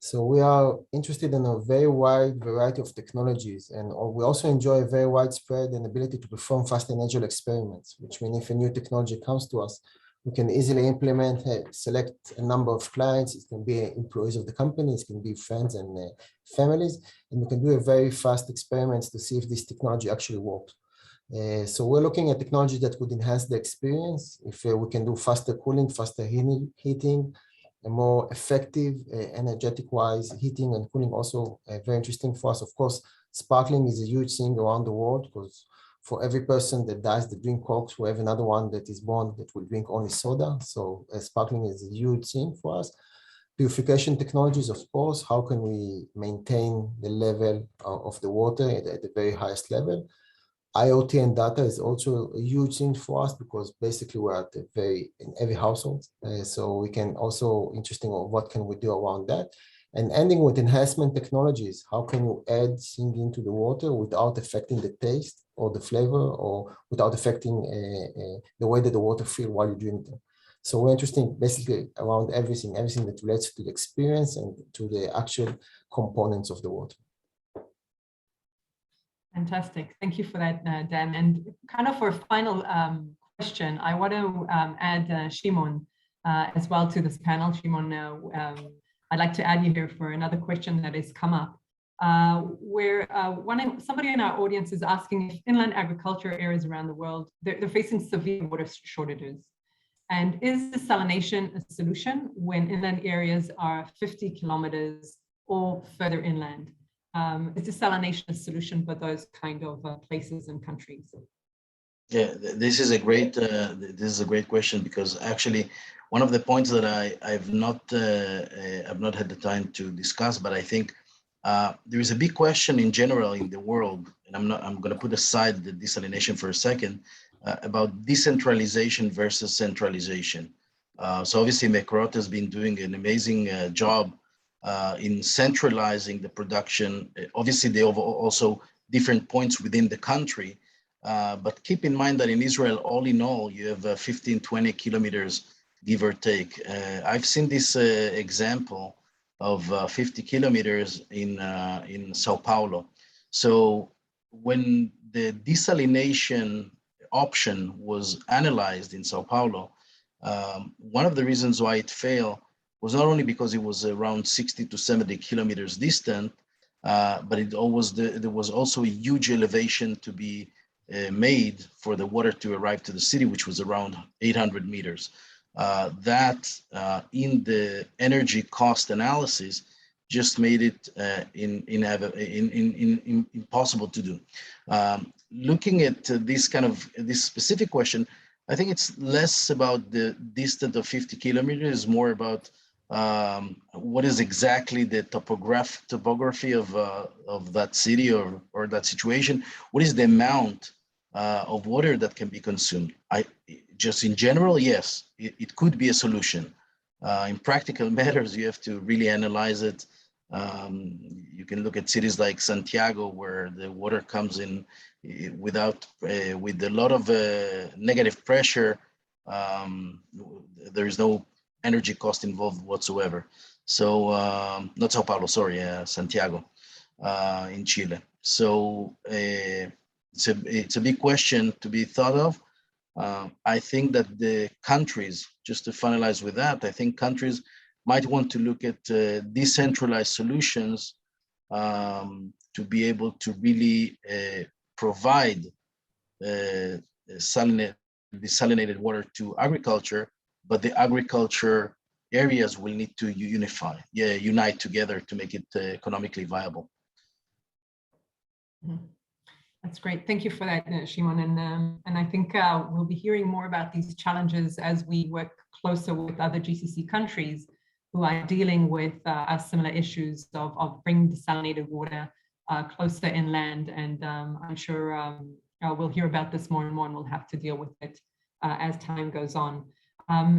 So we are interested in a very wide variety of technologies, and we also enjoy a very widespread and ability to perform fast and agile experiments, which means if a new technology comes to us, we can easily implement, select a number of clients. It can be employees of the company, it can be friends and families, and we can do a very fast experiments to see if this technology actually works. So we're looking at technology that would enhance the experience. If we can do faster cooling, faster heating, a more effective energetic-wise heating and cooling, also very interesting for us. Of course, sparkling is a huge thing around the world, because for every person that dies that drink Cokes, we have another one that is born that will drink only soda. So sparkling is a huge thing for us. Purification technologies, of course, how can we maintain the level of the water at the very highest level? IoT and data is also a huge thing for us, because basically we're at in every household. So we can also interesting on what can we do around that. And ending with enhancement technologies, how can you add things into the water without affecting the taste or the flavor, or without affecting the way that the water feels while you drink it. So we're interested basically around everything that relates to the experience and to the actual components of the water. Fantastic. Thank you for that, Dan. And kind of for a final question, I want to add Shimon as well to this panel. Shimon, I'd like to add you here for another question that has come up, where somebody in our audience is asking if inland agriculture areas around the world, they're facing severe water shortages. And is desalination a solution when inland areas are 50 kilometers or further inland? Is desalination a solution for those kind of places and countries? Yeah, this is a great question, because actually one of the points that I've not had the time to discuss, but I think there is a big question in general in the world, and I'm going to put aside the desalination for a second, about decentralization versus centralization. So obviously Mekrot has been doing an amazing job in centralizing the production. Obviously, they have also different points within the country, but keep in mind that in Israel, all in all, you have 15, 20 kilometers, give or take. I've seen this example of 50 kilometers in Sao Paulo. So when the desalination option was analyzed in Sao Paulo, one of the reasons why it failed was not only because it was around 60 to 70 kilometers distant, but there was also a huge elevation to be made for the water to arrive to the city, which was around 800 meters. That in the energy cost analysis just made it impossible to do. Looking at this specific question, I think it's less about the distance of 50 kilometers, more about what is exactly the topography of that city or that situation. What is the amount of water that can be consumed? Just in general, yes, it could be a solution. In practical matters, you have to really analyze it. You can look at cities like Santiago, where the water comes in with a lot of negative pressure. There is no energy cost involved whatsoever. So not Sao Paulo, sorry, Santiago in Chile. So it's a big question to be thought of. I think that the countries, just to finalize with that, I think countries might want to look at decentralized solutions to be able to really provide desalinated water to agriculture, but the agriculture areas will need to unite together to make it economically viable. That's great. Thank you for that, Shimon. And I think we'll be hearing more about these challenges as we work closer with other GCC countries who are dealing with similar issues of bringing desalinated water closer inland. And I'm sure we'll hear about this more and more, and we'll have to deal with it as time goes on.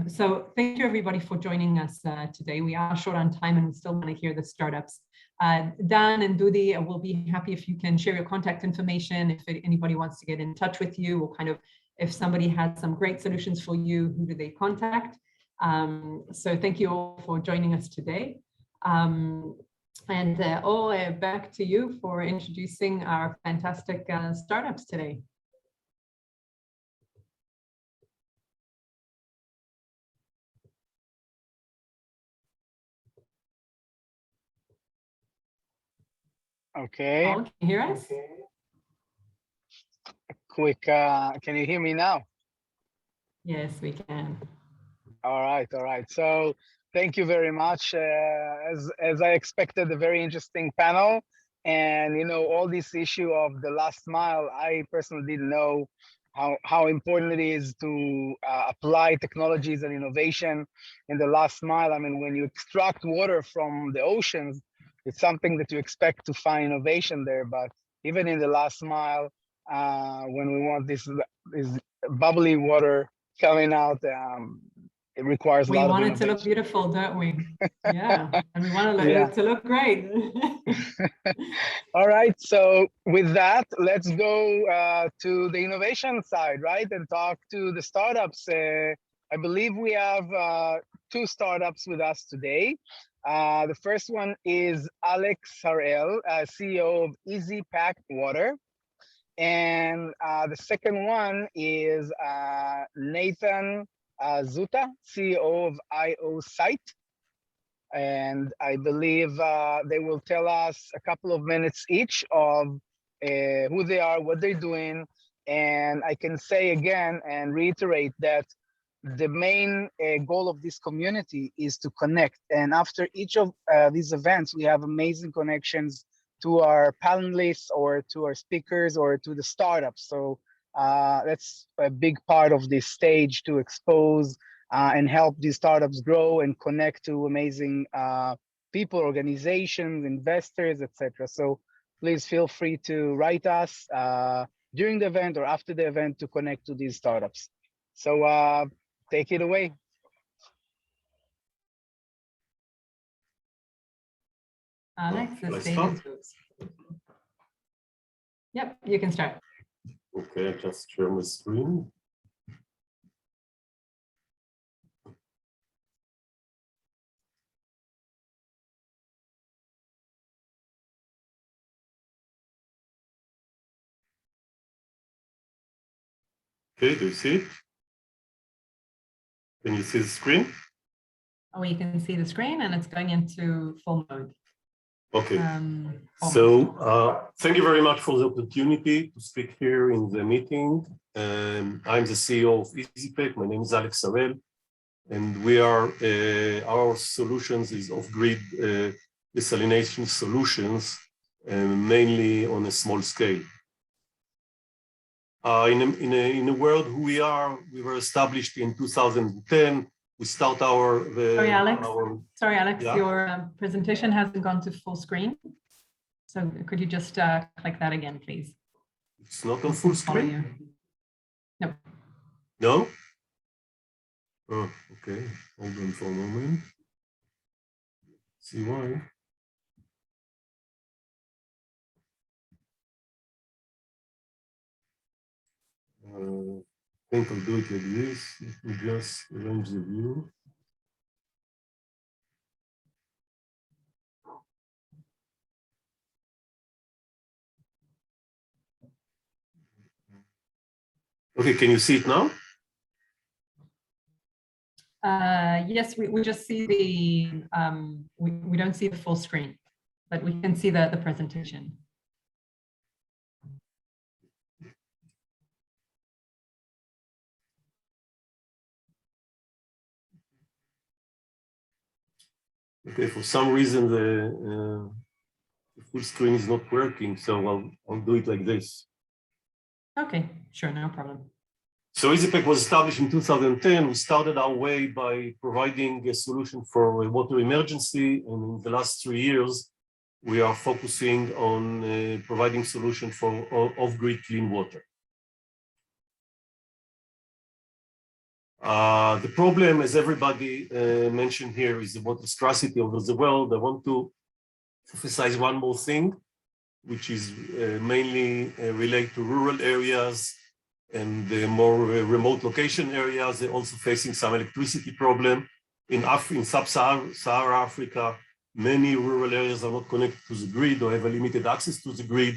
So thank you everybody for joining us today. We are short on time and we still want to hear the startups. Dan and Dudi, will be happy if you can share your contact information if anybody wants to get in touch with you or kind of If somebody has some great solutions for you, who do they contact? So thank you all for joining us today. Back to you for introducing our fantastic startups today. Okay. Paul, can you hear us? Quick, can you hear me now? Yes, we can. All right. So thank you very much. As I expected, a very interesting panel. And, you know, all this issue of the last mile, I personally didn't know how important it is to apply technologies and innovation in the last mile. I mean, when you extract water from the oceans, it's something that you expect to find innovation there. But even in the last mile, when we want this bubbly water coming out, it requires a lot of innovation. We want it to look beautiful, don't we? Yeah, and we want it to look great. All right, so with that, let's go to the innovation side, right? And talk to the startups. I believe we have two startups with us today. The first one is Alex Harel, CEO of Easy Pack Water. And the second one is Nathan Zuta, CEO of IO Site. And I believe they will tell us a couple of minutes each of who they are, what they're doing. And I can say again and reiterate that the main goal of this community is to connect. And after each of these events, we have amazing connections to our panelists or to our speakers or to the startups. So that's a big part of this stage, to expose and help these startups grow and connect to amazing people, organizations, investors, etc. So please feel free to write us during the event or after the event to connect to these startups. So take it away. Alex, the stage is yours. Yep, you can start. Okay, just share my screen. Okay, do you see it? Can you see the screen? Oh, you can see the screen and it's going into full mode. Okay, so thank you very much for the opportunity to speak here in the meeting. I'm the CEO of EasyPack. My name is Alex Harel, and we are, our solutions is off-grid desalination solutions, mainly on a small scale. In a world who we were established in 2010. We start our... Sorry, Alex, yeah? Your presentation hasn't gone to full screen. So could you just click that again, please? It's not on full screen? No. No? Oh, okay. Hold on for a moment. See why? I think I'll do it like this. Let me just arrange the view. Okay, can you see it now? Yes, we just see the, we don't see the full screen, but we can see the presentation. Okay, for some reason the full screen is not working, so I'll do it like this. Okay, sure, no problem. So EasyPack was established in 2010. We started our way by providing a solution for a water emergency, and in the last 3 years, we are focusing on providing solution for off-grid clean water. The problem, as everybody mentioned here, is the water scarcity over the world. I want to emphasize one more thing, which is mainly relate to rural areas and the more remote location areas, they're also facing some electricity problem. In sub-Saharan Africa, many rural areas are not connected to the grid or have a limited access to the grid.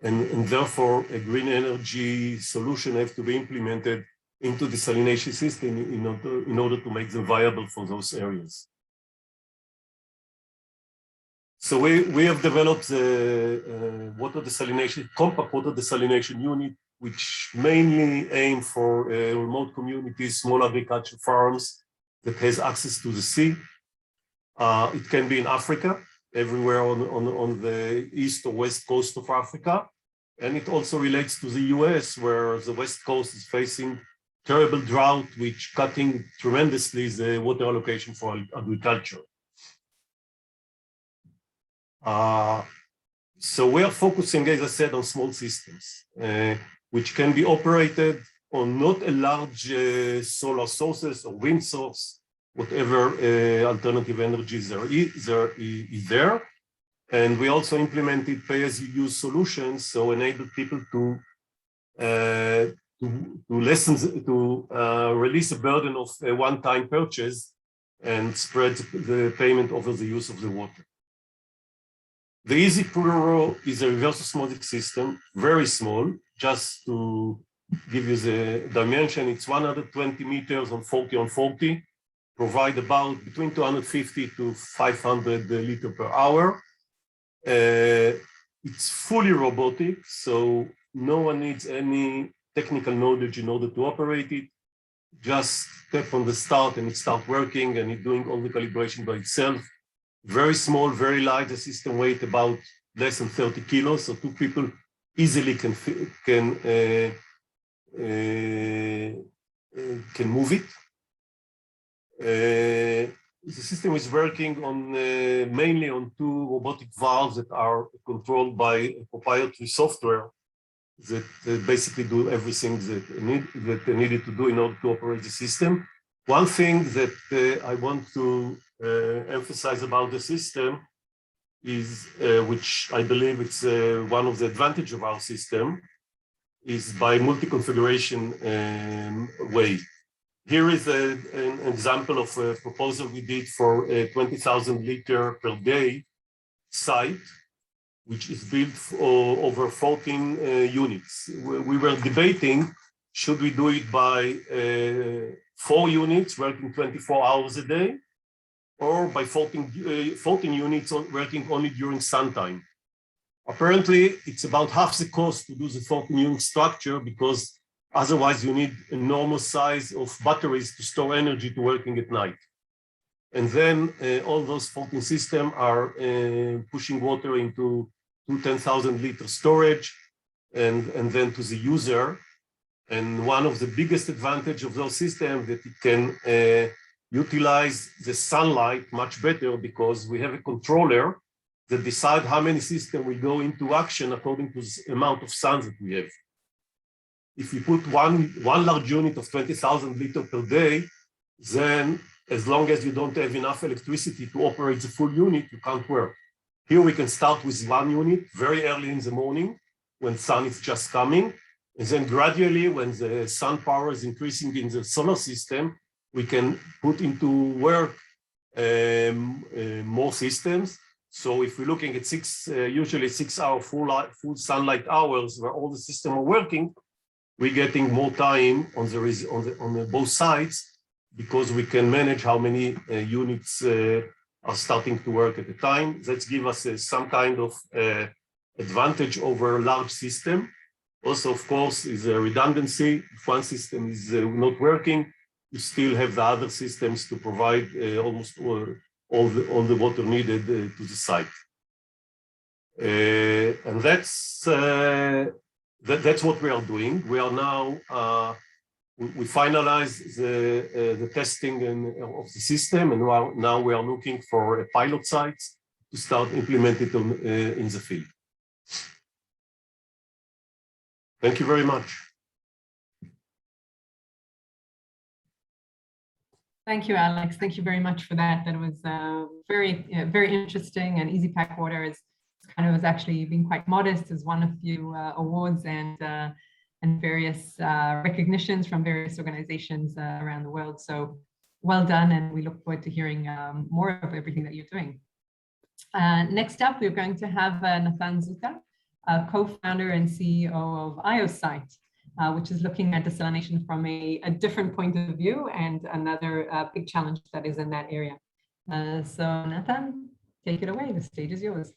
And therefore, a green energy solution has to be implemented into the desalination system in order to make them viable for those areas. So we have developed the compact water desalination unit, which mainly aim for remote communities, small agriculture farms that has access to the sea. It can be in Africa, everywhere on the east or west coast of Africa. And it also relates to the US, where the west coast is facing terrible drought, which cutting tremendously the water allocation for agriculture. So we are focusing, as I said, on small systems, which can be operated on not a large solar sources or wind source, whatever alternative energies there is there. And we also implemented pay-as-you-use solutions, so enable people to release a burden of a one-time purchase and spread the payment over the use of the water. The Easy Puro is a reverse osmotic system, very small. Just to give you the dimension, it's 120 meters on 40 on 40, provide about between 250 to 500 liters per hour. It's fully robotic, so no one needs any technical knowledge in order to operate it. Just tap on the start and it starts working, and it's doing all the calibration by itself. Very small, very light. The system weighs about less than 30 kilos, so two people easily can move it. The system is working on mainly on two robotic valves that are controlled by a proprietary software that basically do everything that they needed to do in order to operate the system. One thing that I want to emphasize about the system is, which I believe it's one of the advantages of our system, is by multi-configuration way. Here is an example of a proposal we did for a 20,000 liter per day site, which is built for over 14 units. We were debating, should we do it by 4 units working 24 hours a day, or by 14 units working only during sun time. Apparently, it's about half the cost to do the 14 unit structure, because otherwise you need enormous size of batteries to store energy to working at night. And then all those 14 systems are pushing water into 10,000 liter storage and then to the user. And one of the biggest advantage of those systems that it can utilize the sunlight much better, because we have a controller that decide how many systems will go into action according to the amount of sun that we have. If we put one large unit of 20,000 liters per day, then as long as you don't have enough electricity to operate the full unit, you can't work. Here we can start with 1 unit very early in the morning when sun is just coming. And then gradually, when the sun power is increasing in the solar system, we can put into work more systems. So if we're looking at usually 6 hour full sunlight hours where all the systems are working, we're getting more time on both sides, because we can manage how many units are starting to work at a time. That gives us some kind of advantage over a large system. Also, of course, is a redundancy. If one system is not working, you still have the other systems to provide almost all the water needed to the site. And that's what we are doing. We are now, we finalized the testing of the system, and now we are looking for a pilot site to start implementing it in the field. Thank you very much. Thank you, Alex. Thank you very much for that. That was very interesting. And Easy Pack Water is actually been quite modest as one of few awards, and and various recognitions from various organizations around the world. So well done, and we look forward to hearing more of everything that you're doing. Next up, we're going to have Nathan Zucker, co-founder and CEO of IOSite, which is looking at desalination from a different point of view and another big challenge that is in that area. So Nathan, take it away. The stage is yours.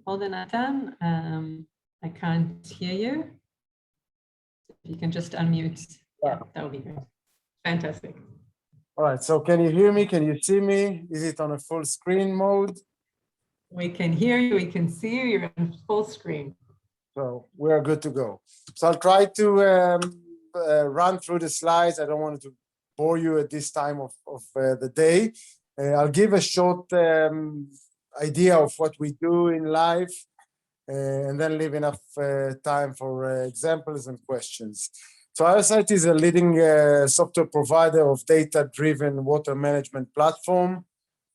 Hold on, Nathan. I can't hear you. If you can just unmute. Yeah, that would be great. Fantastic. All right, so can you hear me? Can you see me? Is it on a full screen mode? We can hear you, we can see you, you're on full screen. So we're good to go. So I'll try to run through the slides. I don't want to bore you at this time of the day. I'll give a short idea of what we do in life and then leave enough time for examples and questions. So IOSite is a leading software provider of data-driven water management platform.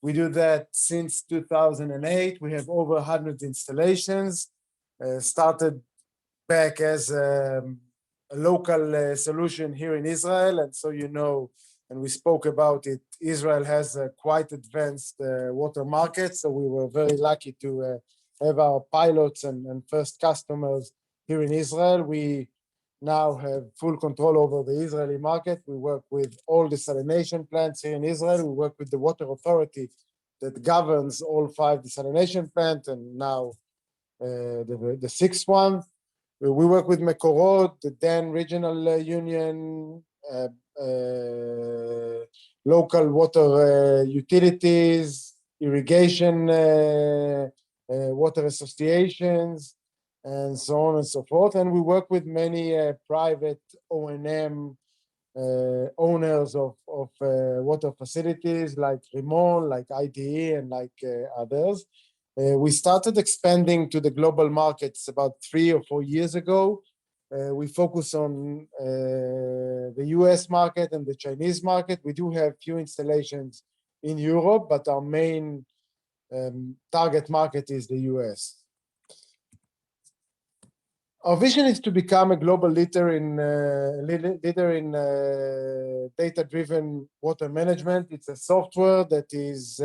We do that since 2008. We have over 100 installations. Started back as a local solution here in Israel. And so you know, and we spoke about it, Israel has a quite advanced water market. So we were very lucky to have our pilots and first customers here in Israel. We now have full control over the Israeli market. We work with all the desalination plants here in Israel. We work with the water authority that governs all 5 desalination plants, and now the 6th one. We work with Mekorot, the Dan Regional Union, local water utilities, irrigation water associations, and so on and so forth. And we work with many private O&M owners of water facilities like Rimon, like IDE, and like others. We started expanding to the global markets about 3 or 4 years ago. We focus on the US market and the Chinese market. We do have few installations in Europe, but our main target market is the US. Our vision is to become a global leader in data-driven water management. It's a software that is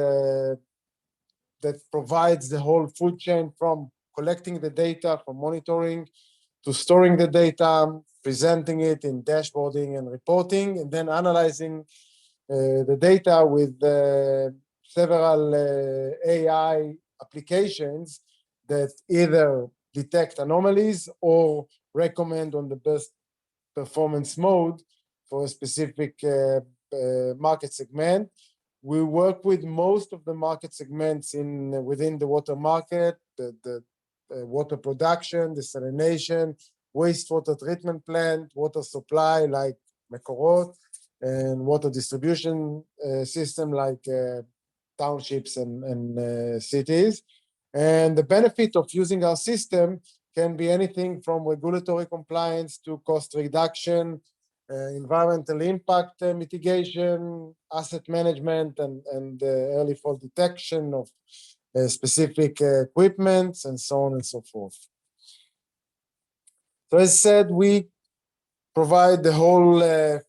that provides the whole food chain, from collecting the data, from monitoring to storing the data, presenting it in dashboarding and reporting, and then analyzing the data with several AI applications that either detect anomalies or recommend on the best performance mode for a specific market segment. We work with most of the market segments within the water market, the water production, desalination, wastewater treatment plant, water supply like Mekorot, and water distribution system like townships and cities. And the benefit of using our system can be anything from regulatory compliance to cost reduction, environmental impact mitigation, asset management, and early fault detection of specific equipment, and so on and so forth. So as said, we provide the whole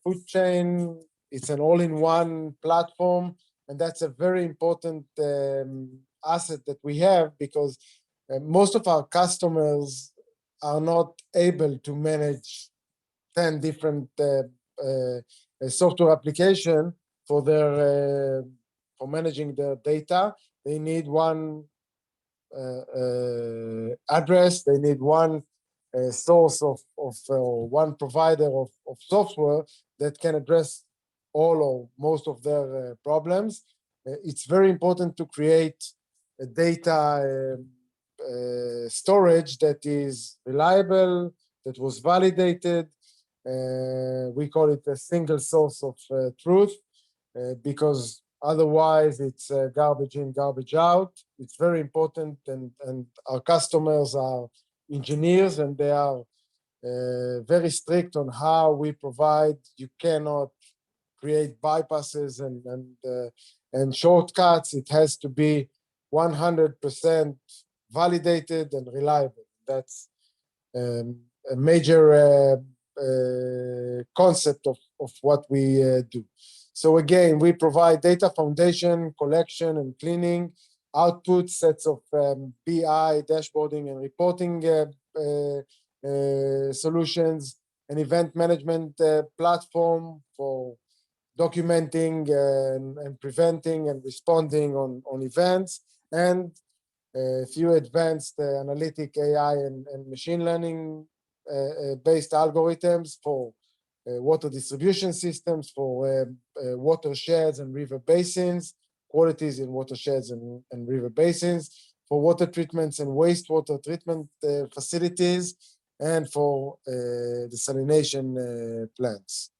food chain. It's an all-in-one platform, and that's a very important asset that we have, because most of our customers are not able to manage 10 different software applications for for managing their data. They need one address, they need one source of one provider of software that can address all or most of their problems. It's very important to create a data storage that is reliable, that was validated. We call it a single source of truth, because otherwise it's garbage in, garbage out. It's very important, and our customers are engineers, and they are very strict on how we provide. You cannot create bypasses and shortcuts. It has to be 100% validated and reliable. That's a major concept of what we do. So again, we provide data foundation, collection, and cleaning, output sets of BI, dashboarding, and reporting solutions, an event management platform for documenting and preventing and responding on events, and a few advanced analytic AI and machine learning based algorithms for water distribution systems, for watersheds and river basins, qualities in watersheds and river basins, for water treatments and wastewater treatment facilities, and for desalination plants.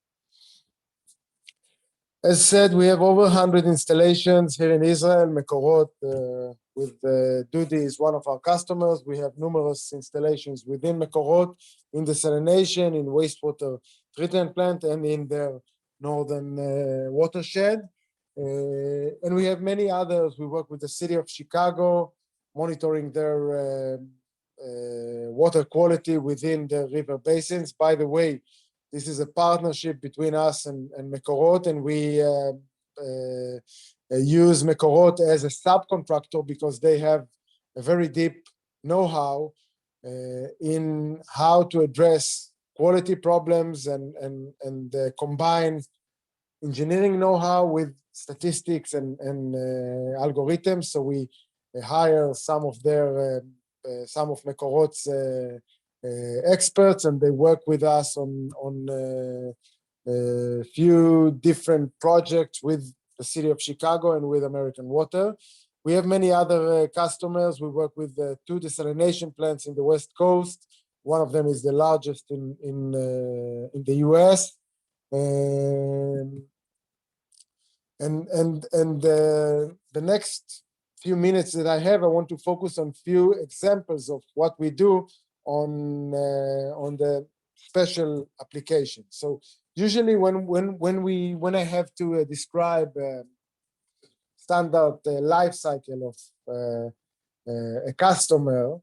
As said, we have over 100 installations here in Israel. Mekorot with Dudi is one of our customers. We have numerous installations within Mekorot in desalination, in wastewater treatment plant, and in their northern watershed. And we have many others. We work with the city of Chicago, monitoring their water quality within the river basins. By the way, this is a partnership between us and Mekorot, and we use Mekorot as a subcontractor because they have a very deep know-how in how to address quality problems and combine engineering know-how with statistics and algorithms. So we hire some of Mekorot's experts, and they work with us on a few different projects with the city of Chicago and with American Water. We have many other customers. We work with 2 desalination plants in the West Coast. One of them is the largest in the US. And the next few minutes that I have, I want to focus on few examples of what we do on the special application. So usually when I have to describe standard life cycle of a customer,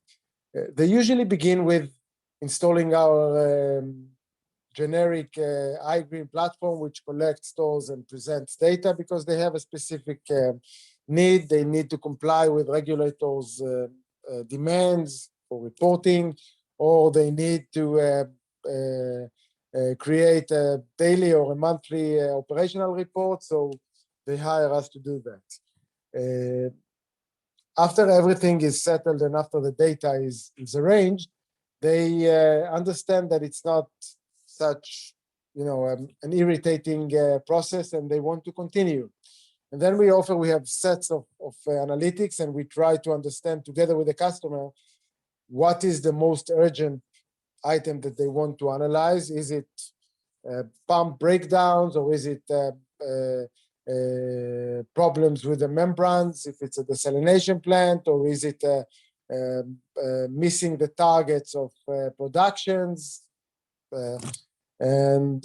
they usually begin with installing our generic iGreen platform, which collects, stores, and presents data because they have a specific need. They need to comply with regulators' demands for reporting, or they need to create a daily or a monthly operational report. So they hire us to do that. After everything is settled and after the data is arranged, they understand that it's not such, an irritating process, and they want to continue. And then we have sets of analytics, and we try to understand together with the customer what is the most urgent item that they want to analyze. Is it pump breakdowns, or is it problems with the membranes, if it's a desalination plant, or is it missing the targets of productions? And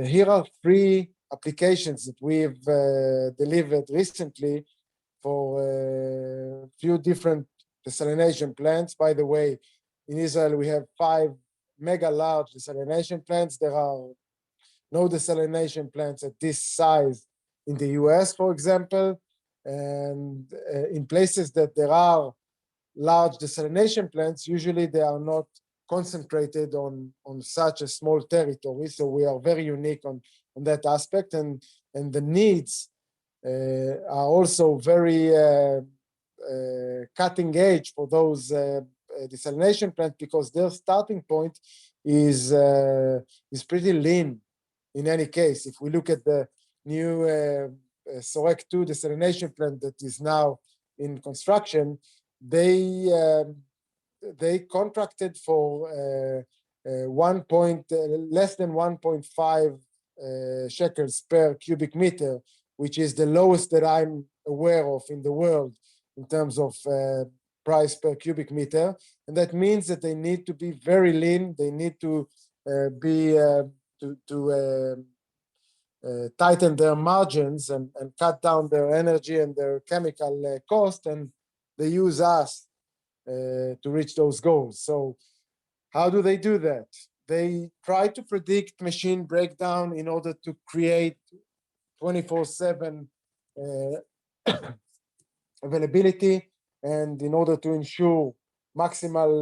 here are 3 applications that we've delivered recently for a few different desalination plants. By the way, in Israel, we have 5 mega large desalination plants. There are no desalination plants at this size in the US, for example. And in places that there are large desalination plants, usually they are not concentrated on such a small territory. So we are very unique on that aspect. And the needs are also very cutting edge for those desalination plants, because their starting point is pretty lean in any case. If we look at the new Sorek 2 desalination plant that is now in construction, they contracted for less than 1.5 shekels per cubic meter, which is the lowest that I'm aware of in the world in terms of price per cubic meter. And that means that they need to be very lean. They need to tighten their margins and cut down their energy and their chemical cost, and they use us to reach those goals. So how do they do that? They try to predict machine breakdown in order to create 24/7 availability, and in order to ensure maximal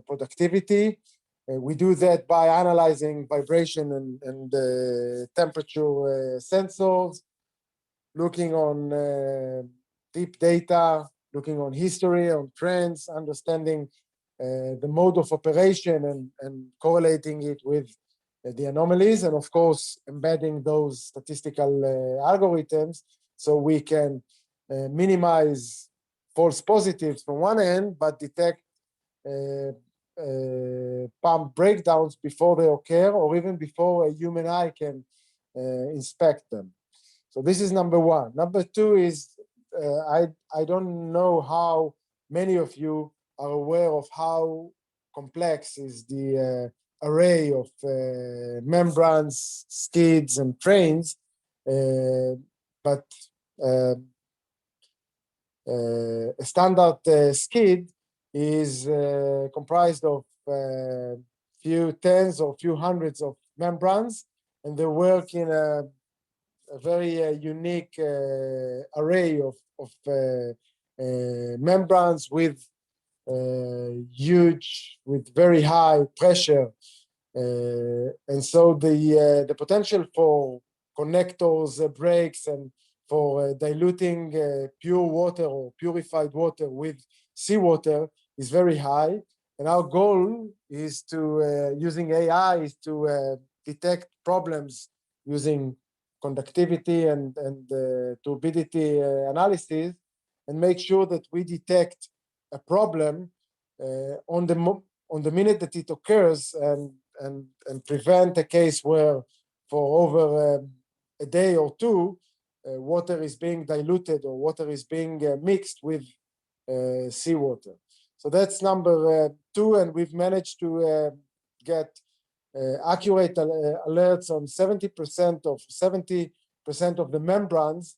productivity. We do that by analyzing vibration and temperature sensors, looking on deep data, looking on history, on trends, understanding the mode of operation and correlating it with the anomalies, and of course, embedding those statistical algorithms so we can minimize false positives from one end, but detect pump breakdowns before they occur, or even before a human eye can inspect them. So this is number one. Number two is, I don't know how many of you are aware of how complex is the array of membranes, skids, and trains, but a standard skid is comprised of few tens or few hundreds of membranes, and they work in a very unique array of membranes with with very high pressure. And so the potential for connectors, brakes, and for diluting pure water or purified water with seawater is very high. And our goal is to, using AI, is to detect problems using conductivity and turbidity analysis, and make sure that we detect a problem on the minute that it occurs, and prevent a case where for over a day or two, water is being diluted or water is being mixed with seawater. So that's number two, and we've managed to get accurate alerts on 70% of the membranes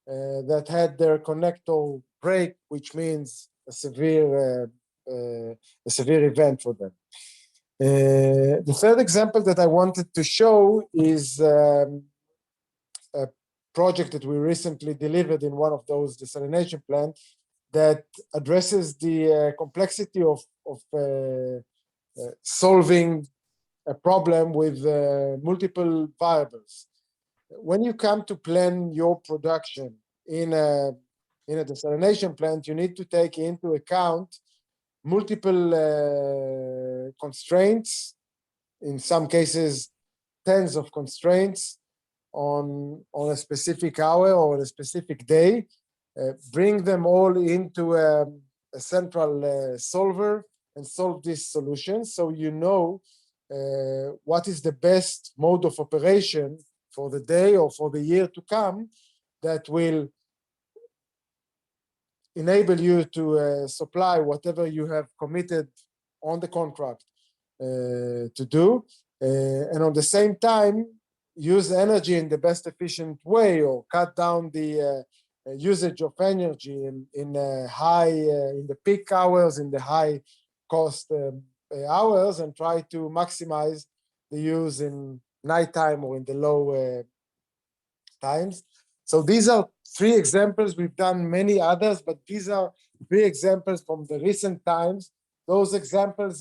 that had their connector break, which means a severe event for them. The third example that I wanted to show is a project that we recently delivered in one of those desalination plants that addresses the complexity of solving a problem with multiple variables. When you come to plan your production in a desalination plant, you need to take into account multiple constraints, in some cases tens of constraints on a specific hour or a specific day, bring them all into a central solver and solve this solution, so you know what is the best mode of operation for the day or for the year to come that will enable you to supply whatever you have committed on the contract to do, and on the same time use energy in the best efficient way, or cut down the usage of energy in the peak hours, in the high cost hours, and try to maximize the use in nighttime or in the low times. So these are three examples. We've done many others, but these are three examples from the recent times. Those examples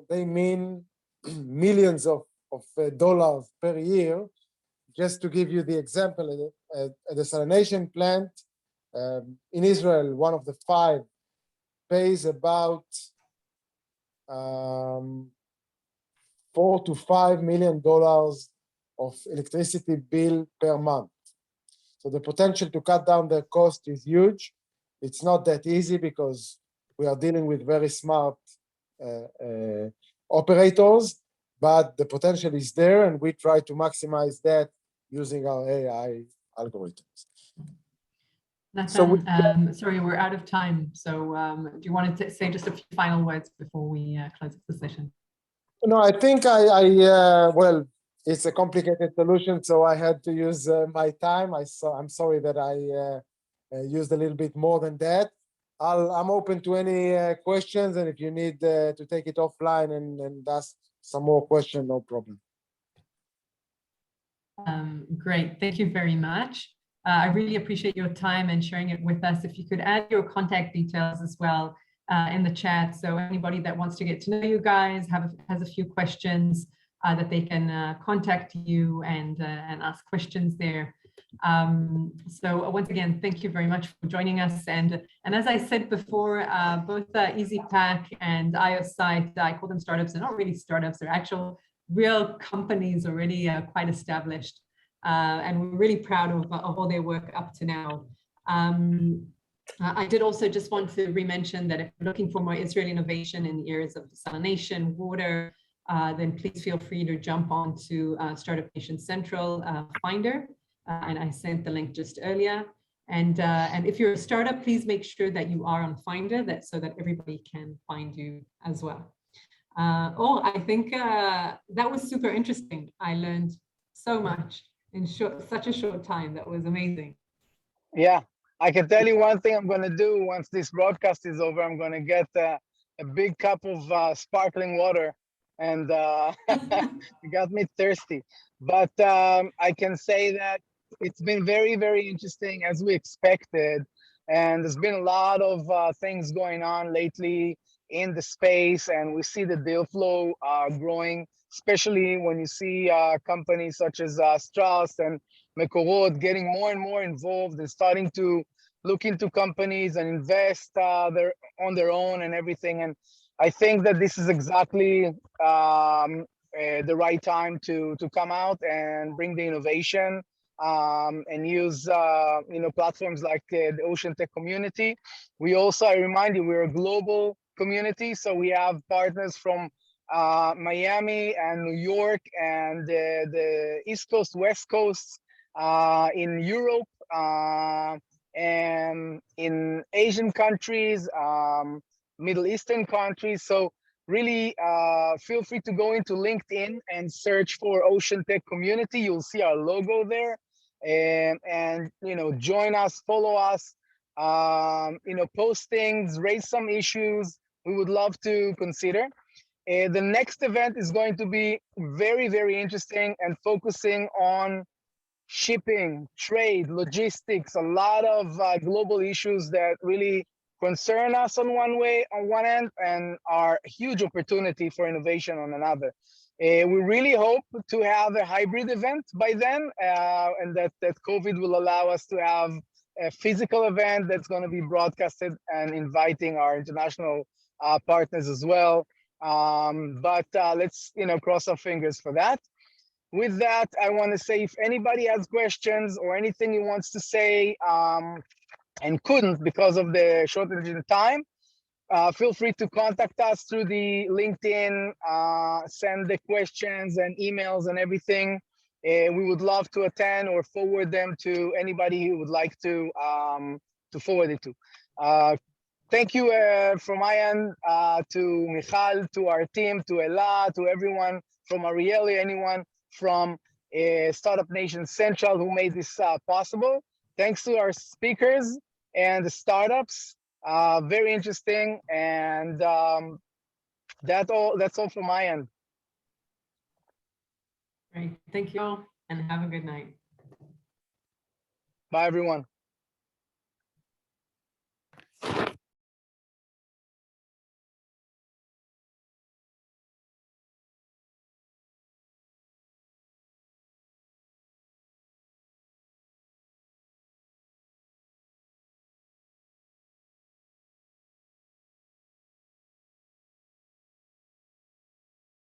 they mean millions of dollars per year. Just to give you the example, a desalination plant in Israel, one of the five, pays about $4 to $5 million of electricity bill per month. So the potential to cut down their cost is huge. It's not that easy because we are dealing with very smart operators, but the potential is there, and we try to maximize that using our AI algorithms. Nathan, sorry, we're out of time. So do you want to say just a few final words before we close the session? No, I think well, it's a complicated solution, so I had to use my time. I'm sorry that I used a little bit more than that. I'm open to any questions, and if you need to take it offline and ask some more questions, no problem. Great, thank you very much. I really appreciate your time and sharing it with us. If you could add your contact details as well in the chat, so anybody that wants to get to know you guys, has a few questions, that they can contact you and ask questions there. So once again, thank you very much for joining us. And as I said before, both EasyPack and IOSite, I call them startups. They're not really startups, they're actual real companies already quite established. And we're really proud of all their work up to now. I did also just want to re-mention that if you're looking for more Israeli innovation in the areas of desalination, water, then please feel free to jump on to Startup Nation Central Finder. And I sent the link just earlier. And if you're a startup, please make sure that you are on Finder, so that everybody can find you as well. I think that was super interesting. I learned so much in such a short time. That was amazing. Yeah, I can tell you one thing I'm going to do once this broadcast is over. I'm going to get a big cup of sparkling water, and you got me thirsty. But I can say that it's been very, very interesting, as we expected. And there's been a lot of things going on lately in the space, and we see the deal flow growing, especially when you see companies such as Strauss and Mekorot getting more and more involved and starting to look into companies and invest on their own and everything. And I think that this is exactly the right time to come out and bring the innovation and use platforms like the Ocean Tech community. We also, I remind you, we're a global community, so we have partners from Miami and New York and the East Coast, West Coast, in Europe, and in Asian countries, Middle Eastern countries. So really feel free to go into LinkedIn and search for Ocean Tech Community. You'll see our logo there, and join us, follow us, post things, raise some issues. We would love to consider. The next event is going to be very, very interesting and focusing on shipping, trade, logistics, a lot of global issues that really concern us on one end, and are a huge opportunity for innovation on another. We really hope to have a hybrid event by then, and that COVID will allow us to have a physical event that's going to be broadcasted and inviting our international partners as well. But let's cross our fingers for that. With that, I want to say, if anybody has questions or anything he wants to say and couldn't because of the shortage in time, feel free to contact us through the LinkedIn, send the questions and emails and everything. We would love to attend or forward them to anybody who would like to forward it to. Thank you from my end to Michal, to our team, to Ella, to everyone from Arieli, anyone from Startup Nation Central who made this possible. Thanks to our speakers and the startups. Very interesting, and that's all from my end. Great, thank you all, and have a good night. Bye, everyone.